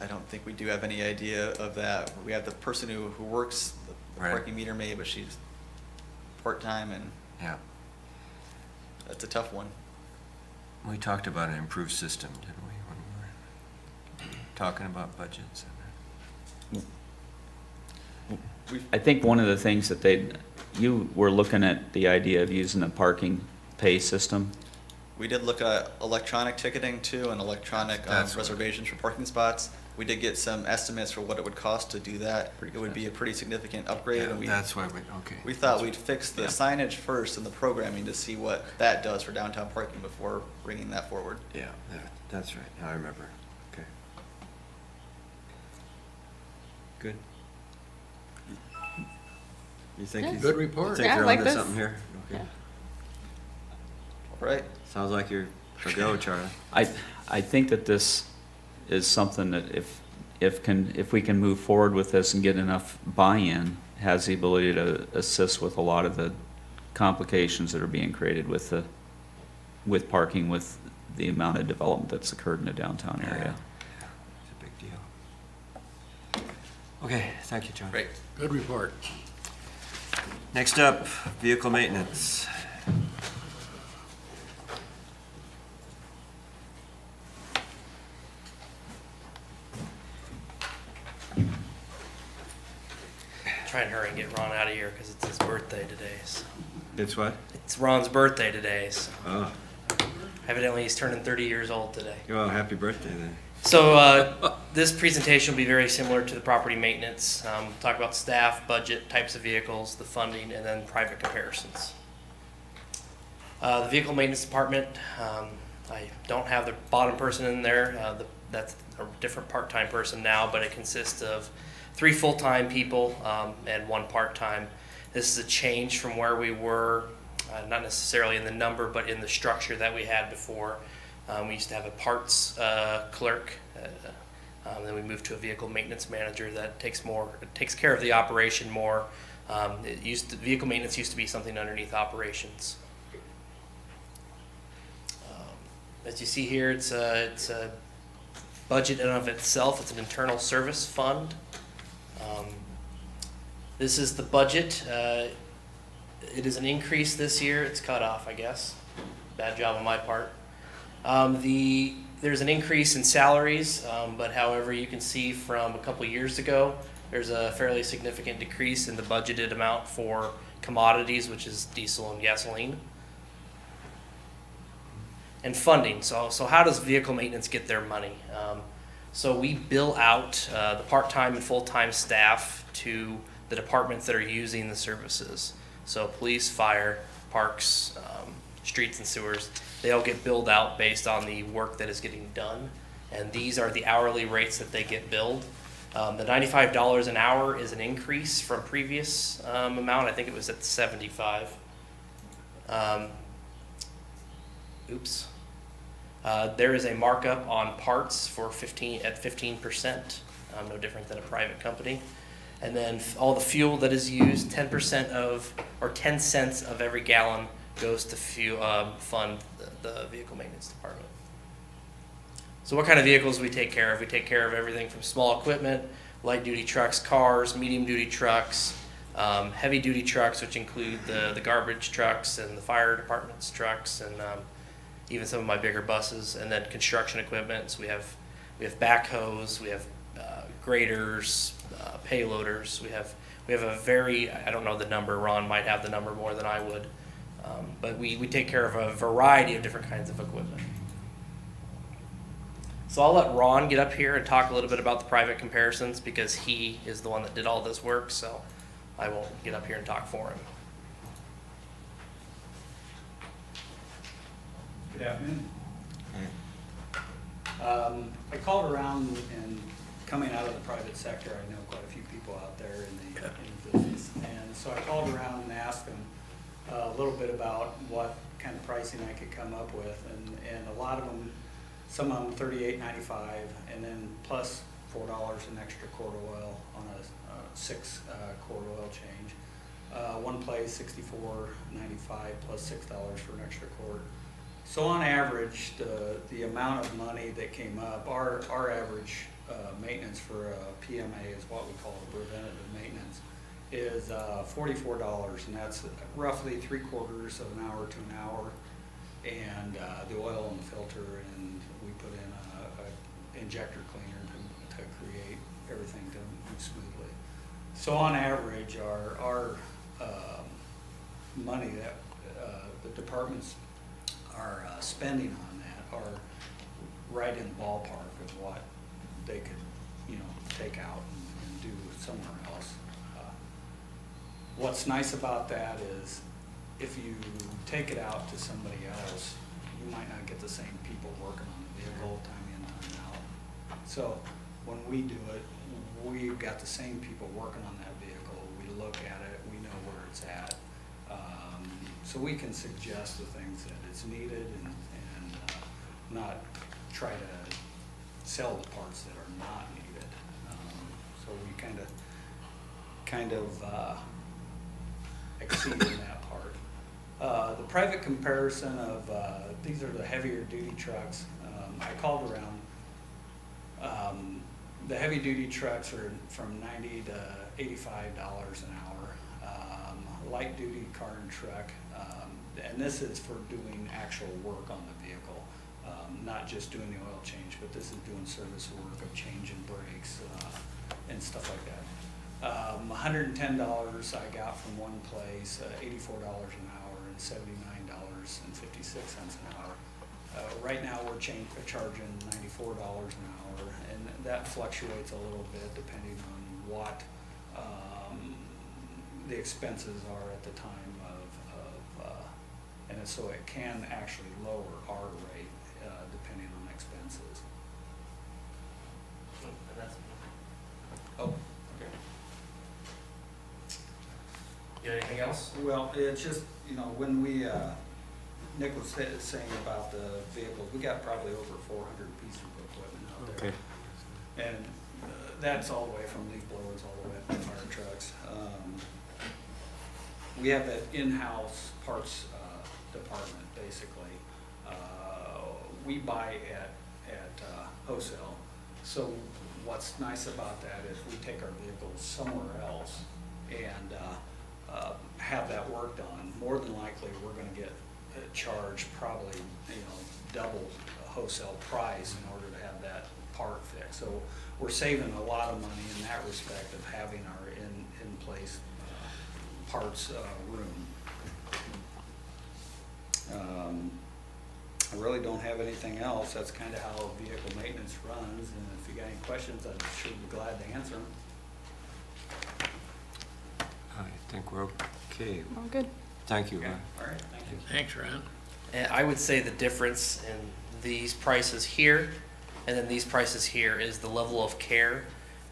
I don't think we do have any idea of that. We have the person who works the Right. parking meter maid, but she's part-time, and Yeah. that's a tough one. We talked about an improved system, didn't we, when we were talking about budgets? I think one of the things that you were looking at the idea of using a parking pay system. We did look at electronic ticketing too, and electronic That's what- reservations for parking spots. We did get some estimates for what it would cost to do that. It would be a pretty significant upgrade, Yeah, and that's why okay. we thought we'd fix the Yeah. signage first and the programming to see what that does for downtown parking before bringing that forward. Yeah, that's right. Now I remember. Okay. Good. You think Yeah. you Good report. Yeah, Think I you're like onto this. something here? Okay. Right. Sounds like you're a go, Charlie. I think that this is something that if we can move forward with this and get enough buy-in, has the ability to assist with a lot of the complications that are being created with with parking, with the amount of development that's occurred in the downtown area. It's a big deal. Okay, thank you, John. Great. Good report. Next up, vehicle maintenance. Try and hurry and get Ron out of here because it's his birthday today. So. It's what? It's Ron's birthday today, so Oh, evidently he's turning 30 years old today. well, happy birthday then. So this presentation will be very similar to the property maintenance. Talk about staff, budget, types of vehicles, the funding, and then private comparisons. The vehicle maintenance department, I don't have the bottom person in there. That's a different part-time person now, but it consists of 3 full-time people and 1 part-time. This is a change from where we were, not necessarily in the number, but in the structure that we had before. We used to have a parts clerk, then we moved to a vehicle maintenance manager that takes care of the operation more. Vehicle maintenance used to be something underneath operations. As you see here, it's a budget in and of itself. It's an internal service fund. This is the budget. It is an increase this year. It's cut off, I guess. Bad job on my part. There's an increase in salaries, but however, you can see from a couple years ago, there's a fairly significant decrease in the budgeted amount for commodities, which is diesel and gasoline. And funding. So how does vehicle maintenance get their money? So we bill out the part-time and full-time staff to the departments that are using the services. So police, fire, parks, streets and sewers, they all get billed out based on the work that is getting done. And these are the hourly rates that they get billed. The $95 an hour is an increase from previous amount. I think it was at 75. Oops. There is a markup on parts for 15%, no different than a private company. And then all the fuel that is used, 10% of, or 10 cents of every gallon goes to fund the vehicle maintenance department. So what kind of vehicles we take care of? We take care of everything from small equipment, light duty trucks, cars, medium duty trucks, heavy duty trucks, which include the garbage trucks and the fire department's trucks, and even some of my bigger buses, and then construction equipment. So we have backhoes, we have graders, payloaders. We have a very, I don't know the number, Ron might have the number more than I would, but we take care of a variety of different kinds of equipment. So I'll let Ron get up here and talk a little bit about the private comparisons, because he is the one that did all this work, so I won't get up here and talk for him. Good afternoon. I called around, and coming out of the private sector, I know quite a few people out there in the business. And so I called around and asked them a little bit about what kind of pricing I could come up with. And a lot of them, some of them $38.95, and then plus $4 an extra quart of oil on a 6 quart oil change. One place $64.95 plus $6 for an extra quart. So on average, the amount of money that came up, our average maintenance for a PMA is what we call a preventative maintenance, is $44, and that's roughly 3/4 of an hour to an hour, and the oil and the filter, and we put in a injector cleaner to create everything to move smoothly. So on average, our money that the departments are spending on that are right in the ballpark of what they could, take out and do somewhere else. What's nice about that is if you take it out to somebody else, you might not get the same people working on the vehicle time in, time out. So when we do it, we've got the same people working on that vehicle. We look at it, we know where it's at. So we can suggest the things that it's needed and not try to sell the parts that are not needed. So we kind of exceed in that part. The private comparison of, these are the heavier duty trucks. I called around. The heavy duty trucks are from $90 to $85 an hour. Light duty car and truck, and this is for doing actual work on the vehicle, not just doing the oil change, but this is doing service work of changing brakes and stuff like that. $110 I got from one place, $84 an hour, and $79.56 an hour. Right now we're charging $94 an hour, and that fluctuates a little bit depending on what the expenses are at the time and so it can actually lower our rate depending on expenses. Oh, okay. You got anything else? Well, it's just, when we, Nick was saying about the vehicles, we got probably over 400 pieces of equipment out there. Okay. And that's all the way from leaf blowers all the way up to fire trucks. We have that in-house parts department, basically. We buy at wholesale. So what's nice about that is we take our vehicles somewhere else and have that work done. More than likely, we're going to get charged probably double wholesale price in order to have that part fixed. So we're saving a lot of money in that respect of having our in-place parts room. I really don't have anything else. That's kind of how vehicle maintenance runs, and if you got any questions, I'd sure be glad to answer them. I think we're okay. All good. Thank you, Ron. All right, thank you. Thanks, Ron. And I would say the difference in these prices here and then these prices here is the level of care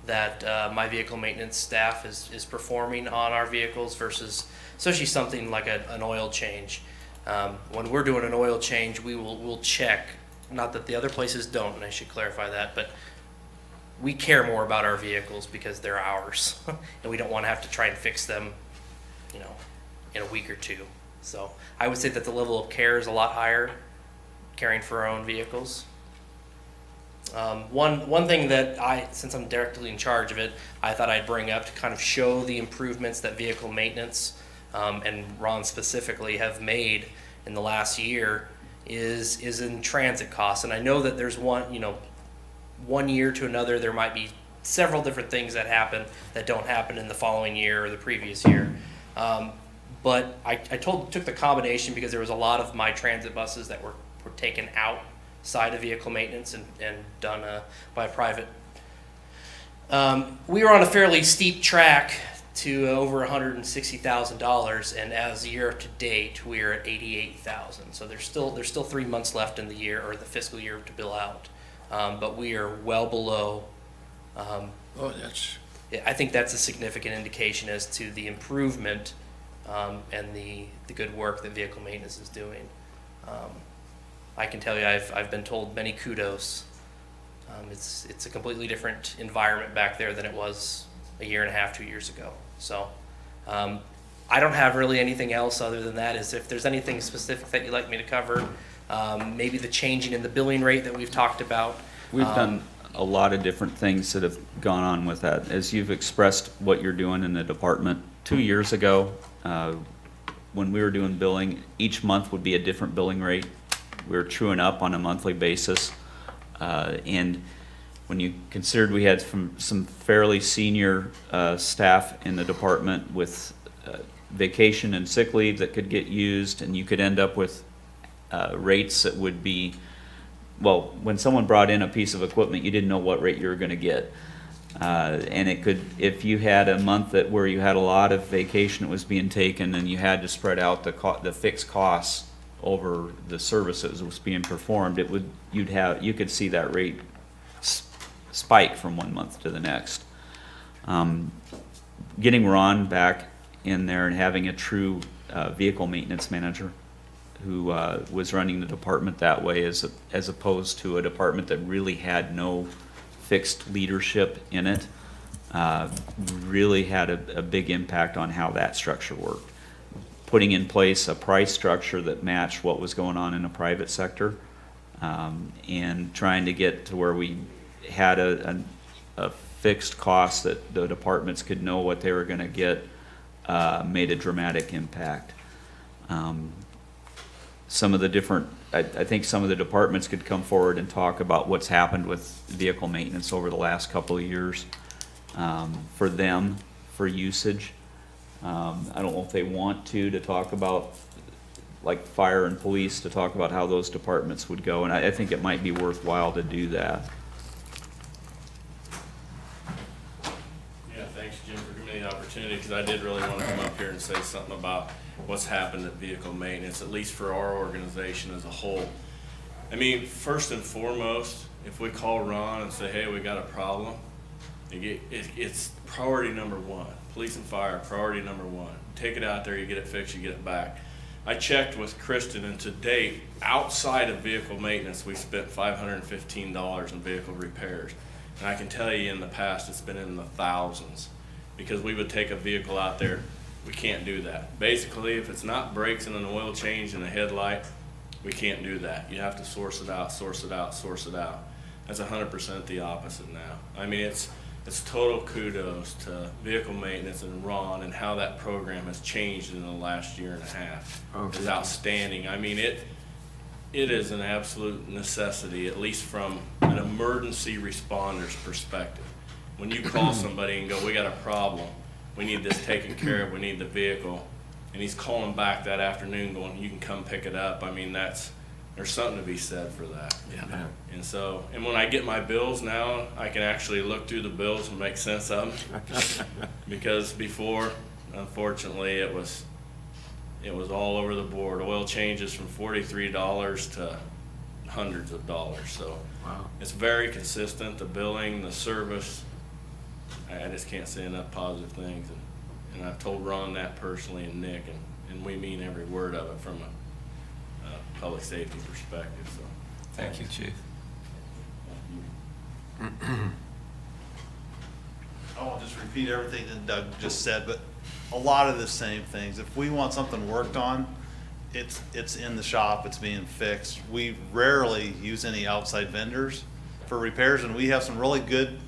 that my vehicle maintenance staff is performing on our vehicles versus, especially something like an oil change. When we're doing an oil change, we'll check, not that the other places don't, and I should clarify that, but we care more about our vehicles because they're ours, and we don't want to have to try and fix them, you know, in a week or two. So I would say that the level of care is a lot higher, caring for our own vehicles. One thing that since I'm directly in charge of it, I thought I'd bring up to kind of show the improvements that vehicle maintenance and Ron specifically have made in the last year is in transit costs. And I know that there's one year to another, there might be several different things that happen that don't happen in the following year or the previous year. But I took the combination because there was a lot of my transit buses that were taken outside of vehicle maintenance and done by a private. We were on a fairly steep track to over $160,000, and as year to date, we are at $88,000. So there's still 3 months left in the year or the fiscal year to bill out, but we are well below. I think that's a significant indication as to the improvement and the good work that vehicle maintenance is doing. I can tell you, I've been told many kudos. It's a completely different environment back there than it was a year and a half, 2 years ago. So I don't have really anything else other than that. Is if there's anything specific that you'd like me to cover, maybe the changing in the billing rate that we've talked about. We've done a lot of different things that have gone on with that. As you've expressed what you're doing in the department, 2 years ago, when we were doing billing, each month would be a different billing rate. We were truing up on a monthly basis. And when you considered we had some fairly senior staff in the department with vacation and sick leave that could get used, and you could end up with rates that would be, well, when someone brought in a piece of equipment, you didn't know what rate you were going to get. And it could, if you had a month where you had a lot of vacation that was being taken and you had to spread out the fixed costs over the service that was being performed, you could see that rate spike from one month to the next. Getting Ron back in there and having a true vehicle maintenance manager who was running the department that way as opposed to a department that really had no fixed leadership in it, really had a big impact on how that structure worked. Putting in place a price structure that matched what was going on in the private sector, and trying to get to where we had a fixed cost that the departments could know what they were going to get, made a dramatic impact. I think some of the departments could come forward and talk about what's happened with vehicle maintenance over the last couple of years for them, for usage. I don't know if they want to talk about, like fire and police, to talk about how those departments would go, and I think it might be worthwhile to do that. Yeah, thanks, Jim, for giving me the opportunity, because I did really want to come up here and say something about what's happened at vehicle maintenance, at least for our organization as a whole. I mean, first and foremost, if we call Ron and say, hey, we got a problem, it's priority number one. Police and fire, priority number one. Take it out there, you get it fixed, you get it back. I checked with Kristen, and to date, outside of vehicle maintenance, we spent $515 in vehicle repairs. And I can tell you in the past, it's been in the thousands, because we would take a vehicle out there. We can't do that. Basically, if it's not brakes and an oil change and a headlight, we can't do that. You have to source it out, source it out, source it out. That's 100% the opposite now. I mean, it's total kudos to vehicle maintenance and Ron and how that program has changed in the last year and a half. Okay. It's outstanding. I mean, it is an absolute necessity, at least from an emergency responder's perspective. When you call somebody and go, we got a problem, we need this taken care of, we need the vehicle, and he's calling back that afternoon going, you can come pick it up. I mean, there's something to be said for that. Yeah. And when I get my bills now, I can actually look through the bills and make sense of them. Because before, unfortunately, it was all over the board. Oil changes from $43 to hundreds of dollars. So wow. It's very consistent, the billing, the service. I just can't say enough positive things, and I've told Ron that personally and Nick, and we mean every word of it from a public safety perspective, so. Thank you, Chief. I won't just repeat everything that Doug just said, but a lot of the same things. If we want something worked on, it's in the shop, it's being fixed. We rarely use any outside vendors for repairs, and we have some really good,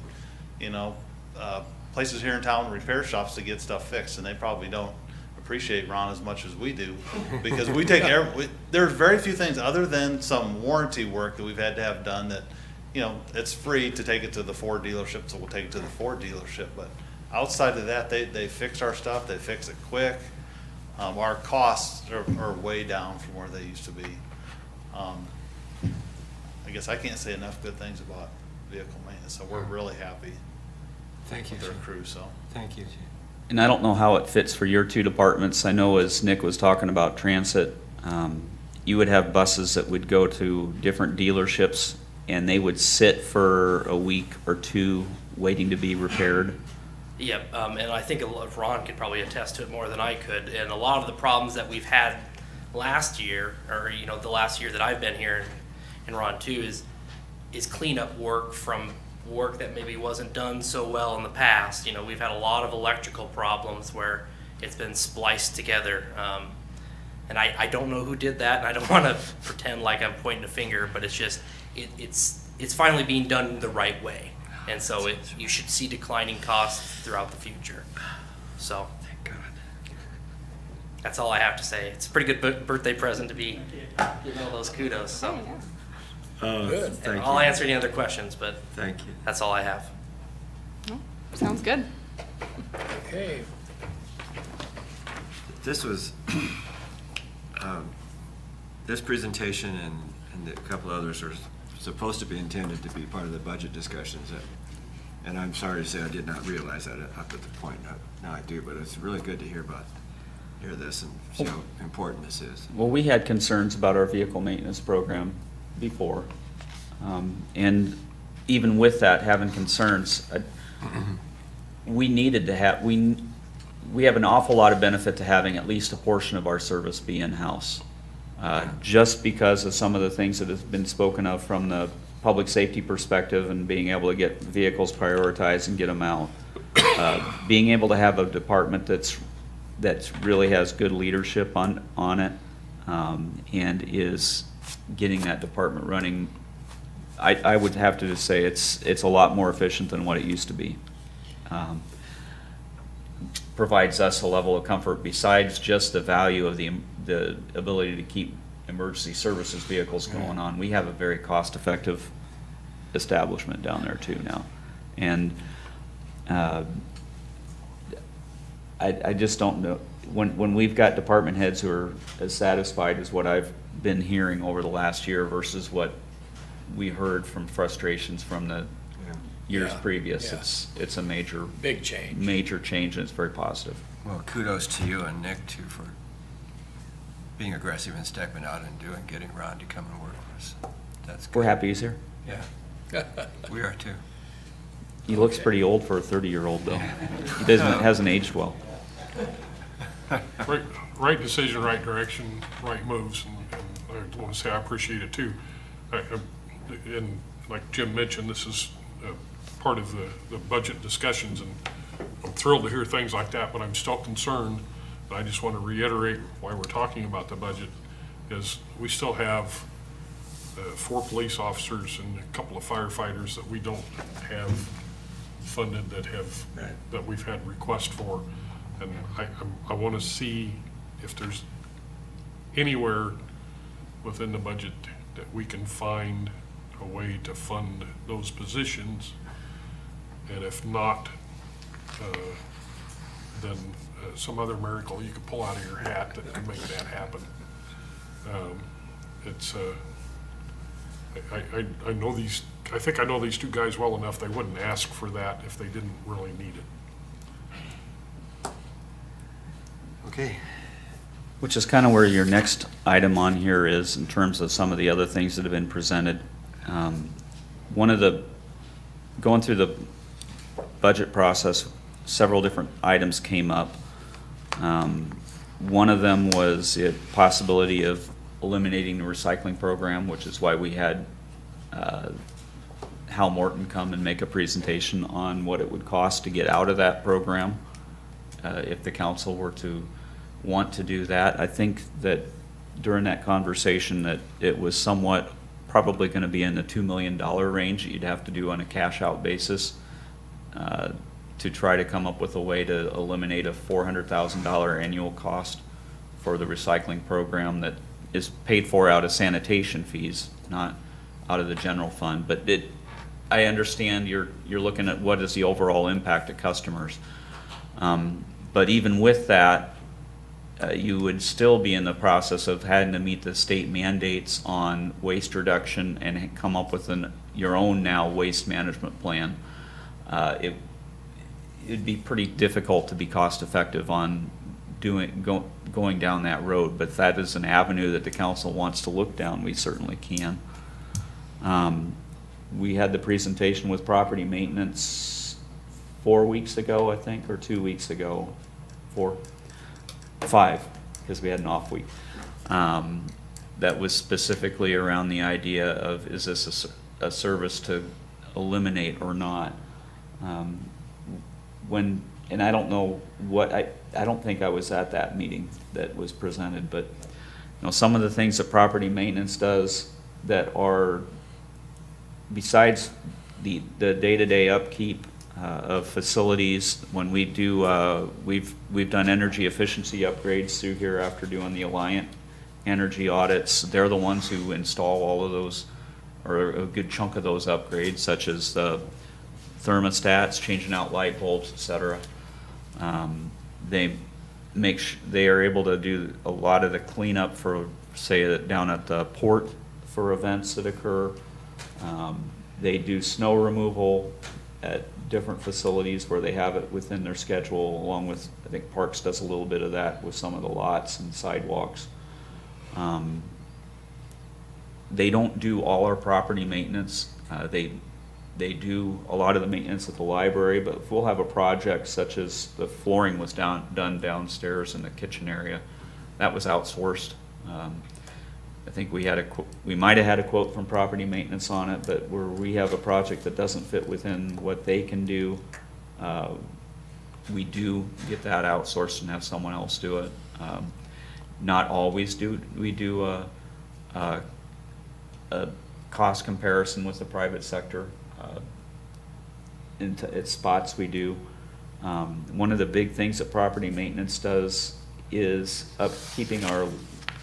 places here in town, repair shops to get stuff fixed, and they probably don't appreciate Ron as much as we do, because we take there's very few things other than some warranty work that we've had to have done that, it's free to take it to the Ford dealership, so we'll take it to the Ford dealership. But outside of that, they fix our stuff, they fix it quick. Our costs are way down from where they used to be. I guess I can't say enough good things about vehicle maintenance, so we're really happy Thank you, with their Chief. crew, so. Thank you, Chief. And I don't know how it fits for your two departments. I know as Nick was talking about transit, you would have buses that would go to different dealerships and they would sit for a week or two waiting to be repaired. Yep, and I think Ron could probably attest to it more than I could. And a lot of the problems that we've had last year, or the last year that I've been here, and Ron too, is cleanup work from work that maybe wasn't done so well in the past. We've had a lot of electrical problems where it's been spliced together. And I don't know who did that, and I don't want to pretend like I'm pointing a finger, but it's just it's finally being done the right way. And so you should see declining costs throughout the future. So Thank God. that's all I have to say. It's a pretty good birthday present to be getting all those kudos. So Good. and I'll answer any other questions, but Thank you. that's all I have. Sounds good. Okay. This was, this presentation and a couple others are supposed to be intended to be part of the budget discussions. And I'm sorry to say I did not realize that up at the point. Now I do, but it's really good to hear this and see how important this is. Well, we had concerns about our vehicle maintenance program before. And even with that, having concerns, we needed to have, we have an awful lot of benefit to having at least a portion of our service be in-house. Just because of some of the things that have been spoken of from the public safety perspective and being able to get vehicles prioritized and get them out. Being able to have a department that's really has good leadership on it, and is getting that department running, I would have to just say it's a lot more efficient than what it used to be. Provides us a level of comfort besides just the value of the ability to keep emergency services vehicles going on. We have a very cost-effective establishment down there too now. And I just don't know, when we've got department heads who are as satisfied as what I've been hearing over the last year versus what we heard from frustrations from the years Yeah, Yeah. previous, it's a Big change. major change, and it's very positive. Well, kudos to you and Nick too for being aggressive and stepping out and getting Ron to come and work for us. That's good. We're happy he's here. Yeah, we are too. He looks pretty old for a 30-year-old though. He hasn't aged well. Right decision, right direction, right moves, and I want to say I appreciate it too. And like Jim mentioned, this is part of the budget discussions, and I'm thrilled to hear things like that, but I'm still concerned. I just want to reiterate why we're talking about the budget, is we still have 4 police officers and a couple of firefighters that we don't have funded that we've had requests for. And I want to see if there's anywhere within the budget that we can find a way to fund those positions. And if not, then some other miracle you could pull out of your hat that can make that happen. I know these, I think I know these 2 guys well enough, they wouldn't ask for that if they didn't really need it. Okay. Which is kind of where your next item on here is in terms of some of the other things that have been presented. Going through the budget process, several different items came up. One of them was the possibility of eliminating the recycling program, which is why we had Hal Morton come and make a presentation on what it would cost to get out of that program, if the council were to want to do that. I think that during that conversation that it was somewhat probably going to be in the $2 million range that you'd have to do on a cash-out basis to try to come up with a way to eliminate a $400,000 annual cost for the recycling program that is paid for out of sanitation fees, not out of the general fund. But I understand you're looking at what is the overall impact to customers. But even with that, you would still be in the process of having to meet the state mandates on waste reduction and come up with your own now waste management plan. It'd be pretty difficult to be cost effective on going down that road, but if that is an avenue that the council wants to look down, we certainly can. We had the presentation with property maintenance 4 weeks ago, I think, or 2 weeks ago. 5, because we had an off week. That was specifically around the idea of, is this a service to eliminate or not? And I don't know what, I don't think I was at that meeting that was presented, but some of the things that property maintenance does that are besides the day-to-day upkeep of facilities, when we do, we've done energy efficiency upgrades through here after doing the Alliant energy audits. They're the ones who install all of those, or a good chunk of those upgrades, such as the thermostats, changing out light bulbs, etc. They are able to do a lot of the cleanup for, say, down at the port for events that occur. They do snow removal at different facilities where they have it within their schedule, along with, I think Parks does a little bit of that with some of the lots and sidewalks. They don't do all our property maintenance. They do a lot of the maintenance at the library, but if we'll have a project such as the flooring was done downstairs in the kitchen area, that was outsourced. I think we might have had a quote from property maintenance on it, but where we have a project that doesn't fit within what they can do, we do get that outsourced and have someone else do it. Not always do we do a cost comparison with the private sector. At spots we do. One of the big things that property maintenance does is keeping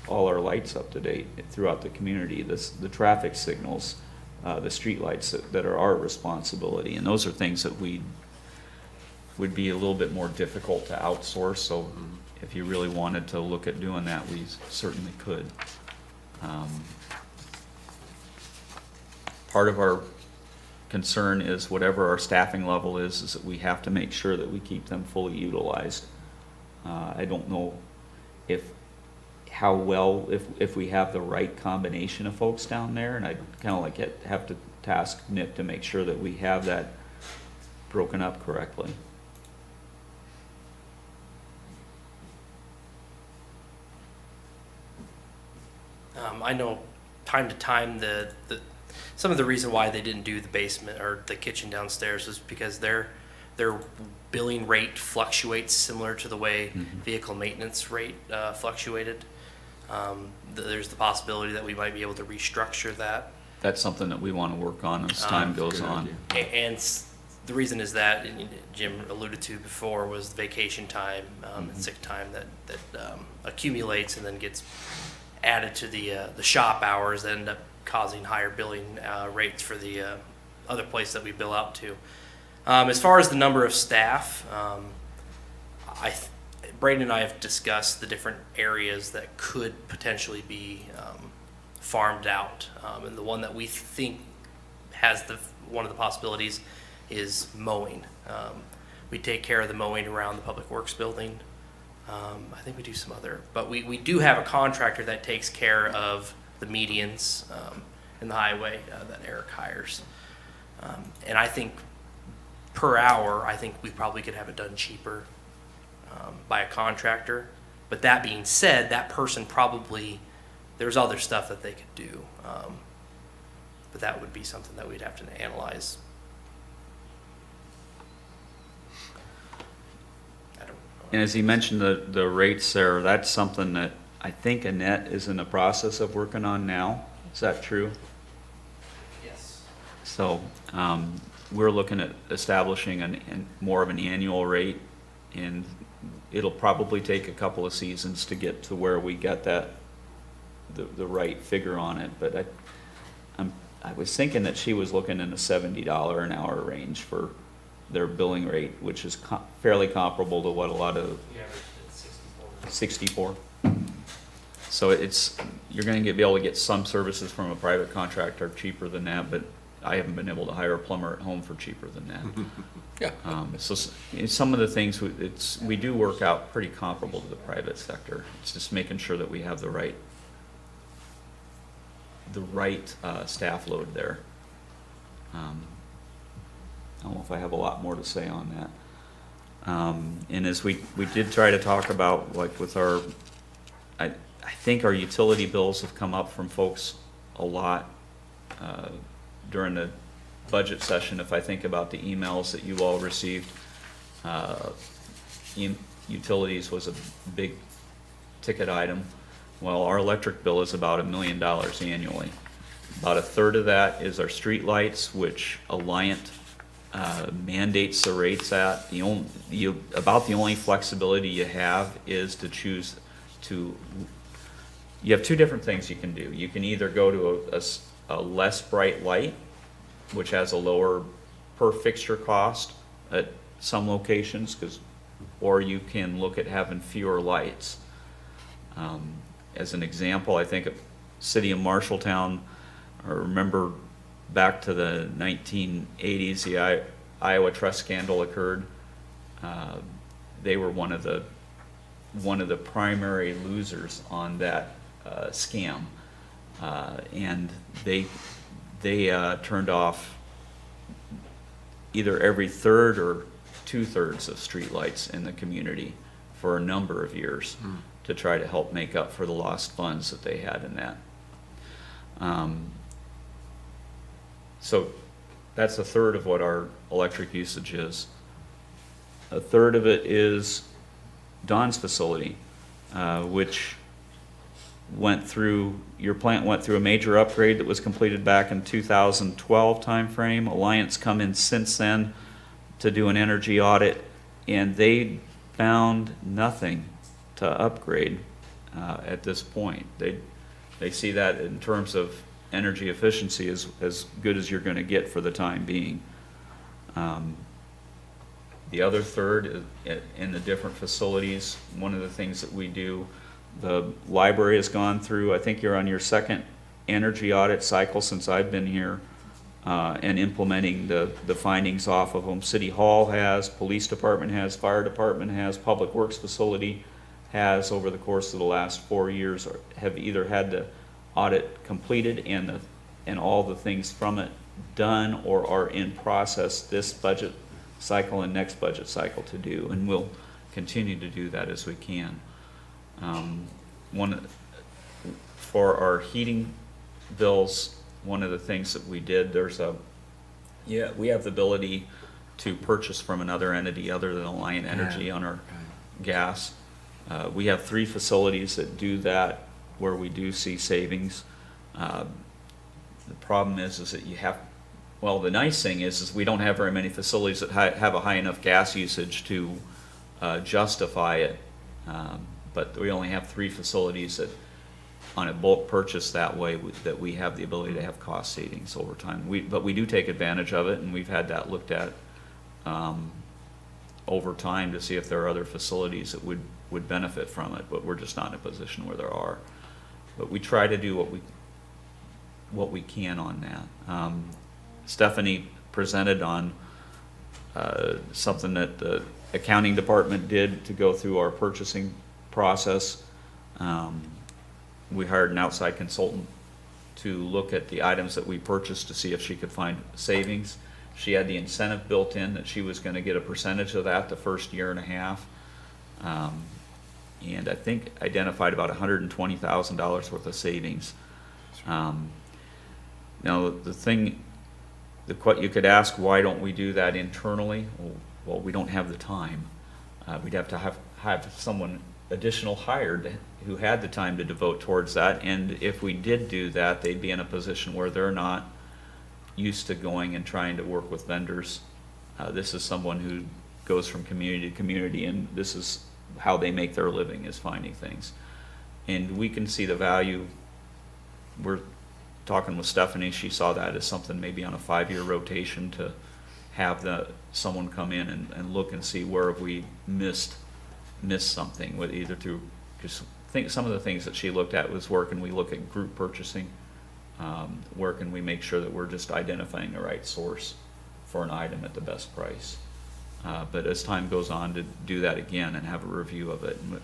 all our lights up to date throughout the community. The traffic signals, the street lights that are our responsibility, and those are things that would be a little bit more difficult to outsource. So if you really wanted to look at doing that, we certainly could. Part of our concern is whatever our staffing level is that we have to make sure that we keep them fully utilized. I don't know if we have the right combination of folks down there, and I kind of have to task Nick to make sure that we have that broken up correctly. I know time to time some of the reason why they didn't do the basement or the kitchen downstairs was because their billing rate fluctuates similar to the way vehicle maintenance rate fluctuated. There's the possibility that we might be able to restructure that. That's something that we want to work on as time goes on. And the reason is that, and Jim alluded to before, was vacation time and sick time that accumulates and then gets added to the shop hours that end up causing higher billing rates for the other place that we bill out to. As far as the number of staff, Braden and I have discussed the different areas that could potentially be farmed out. And the one that we think has one of the possibilities is mowing. We take care of the mowing around the Public Works building. I think we do some other, but we do have a contractor that takes care of the medians in the highway that Eric hires. And I think per hour, I think we probably could have it done cheaper by a contractor. But that being said, that person probably, there's other stuff that they could do. But that would be something that we'd have to analyze. I don't know. And as he mentioned, the rates there, that's something that I think Annette is in the process of working on now. Is that true? Yes. So we're looking at establishing more of an annual rate, and it'll probably take a couple of seasons to get to where we get the right figure on it. But I was thinking that she was looking in the $70 an hour range for their billing rate, which is fairly comparable to what a lot of 64. So you're going to be able to get some services from a private contractor cheaper than that, but I haven't been able to hire a plumber at home for cheaper than that. So some of the things we do work out pretty comparable to the private sector. It's just making sure that we have the right staff load there. I don't know if I have a lot more to say on that. And as we did try to talk about, like with I think our utility bills have come up from folks a lot during the budget session. If I think about the emails that you all received, utilities was a big ticket item. Well, our electric bill is about $1 million annually. About a third of that is our street lights, which Alliant mandates the rates at. About the only flexibility you have is to choose to. You have two different things you can do. You can either go to a less bright light, which has a lower per fixture cost at some locations, or you can look at having fewer lights. As an example, I think city of Marshalltown, I remember back to the 1980s, the Iowa Trust scandal occurred. They were one of the primary losers on that scam, and they turned off either every third or 2/3 of streetlights in the community for a number of years to try to help make up for the lost funds that they had in that. So that's a third of what our electric usage is. A third of it is Don's facility, which your plant went through a major upgrade that was completed back in 2012 timeframe. Alliance come in since then to do an energy audit, and they found nothing to upgrade at this point. They see that in terms of energy efficiency as good as you're going to get for the time being. The other third in the different facilities, one of the things that we do, the library has gone through, I think you're on your second energy audit cycle since I've been here, and implementing the findings off of them. City Hall has, Police Department has, Fire Department has, Public Works Facility has, over the course of the last 4 years, have either had the audit completed and all the things from it done, or are in process this budget cycle and next budget cycle to do, and we'll continue to do that as we can. For our heating bills, one of the things that we did, we have the ability to purchase from another entity other than Alliant Energy on our gas. We have 3 facilities that do that where we do see savings. The problem is that you have, well, the nice thing is we don't have very many facilities that have a high enough gas usage to justify it. But we only have 3 facilities that, on a bulk purchase that way, that we have the ability to have cost savings over time. But we do take advantage of it, and we've had that looked at over time to see if there are other facilities that would benefit from it, but we're just not in a position where there are. But we try to do what we can on that. Stephanie presented on something that the accounting department did to go through our purchasing process. We hired an outside consultant to look at the items that we purchased to see if she could find savings. She had the incentive built in that she was going to get a percentage of that the first year and a half. And I think identified about $120,000 worth of savings. Now, you could ask, why don't we do that internally? Well, we don't have the time. We'd have to have someone additional hired who had the time to devote towards that. And if we did do that, they'd be in a position where they're not used to going and trying to work with vendors. This is someone who goes from community to community, and this is how they make their living, is finding things. And we can see the value. We're talking with Stephanie, she saw that as something maybe on a 5-year rotation to have someone come in and look and see where have we missed something, with either through, because I think some of the things that she looked at was where can we look at group purchasing, where can we make sure that we're just identifying the right source for an item at the best price. But as time goes on, to do that again and have a review of it. And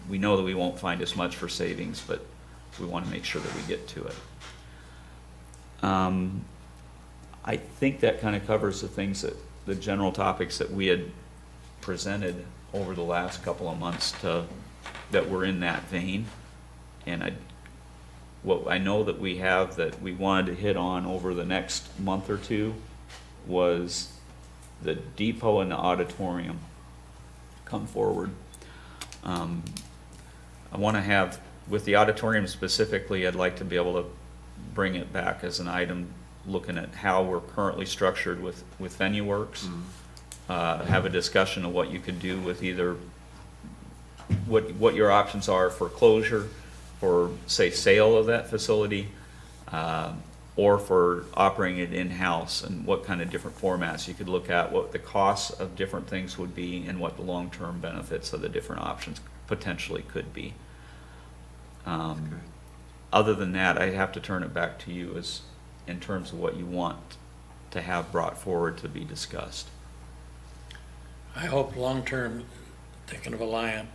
we know that we won't find as much for savings, but we want to make sure that we get to it. I think that kind of covers the general topics that we had presented over the last couple of months that were in that vein. And what I know that we have that we wanted to hit on over the next month or two was the depot and the auditorium come forward. I want to have, with the auditorium specifically, I'd like to be able to bring it back as an item, looking at how we're currently structured with VenueWorks. Have a discussion of what you could do with either what your options are for closure, for say sale of that facility, or for operating it in-house, and what kind of different formats you could look at, what the costs of different things would be, and what the long-term benefits of the different options potentially could be. Other than that, I have to turn it back to you as in terms of what you want to have brought forward to be discussed. I hope long-term, thinking of Alliant,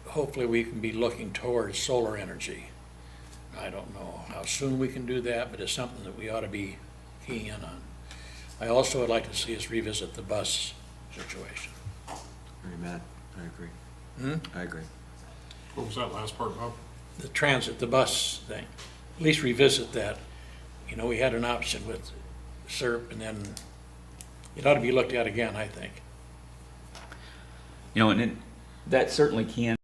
hopefully we can be looking towards solar energy. I don't know how soon we can do that, but it's something that we ought to be keying in on. I also would like to see us revisit the bus situation. Very mad. I agree. I agree. What was that last part, Bob? The transit, the bus thing, at least revisit that. You know, we had an option with SERP, and then it ought to be looked at again, I think. You know, and that certainly can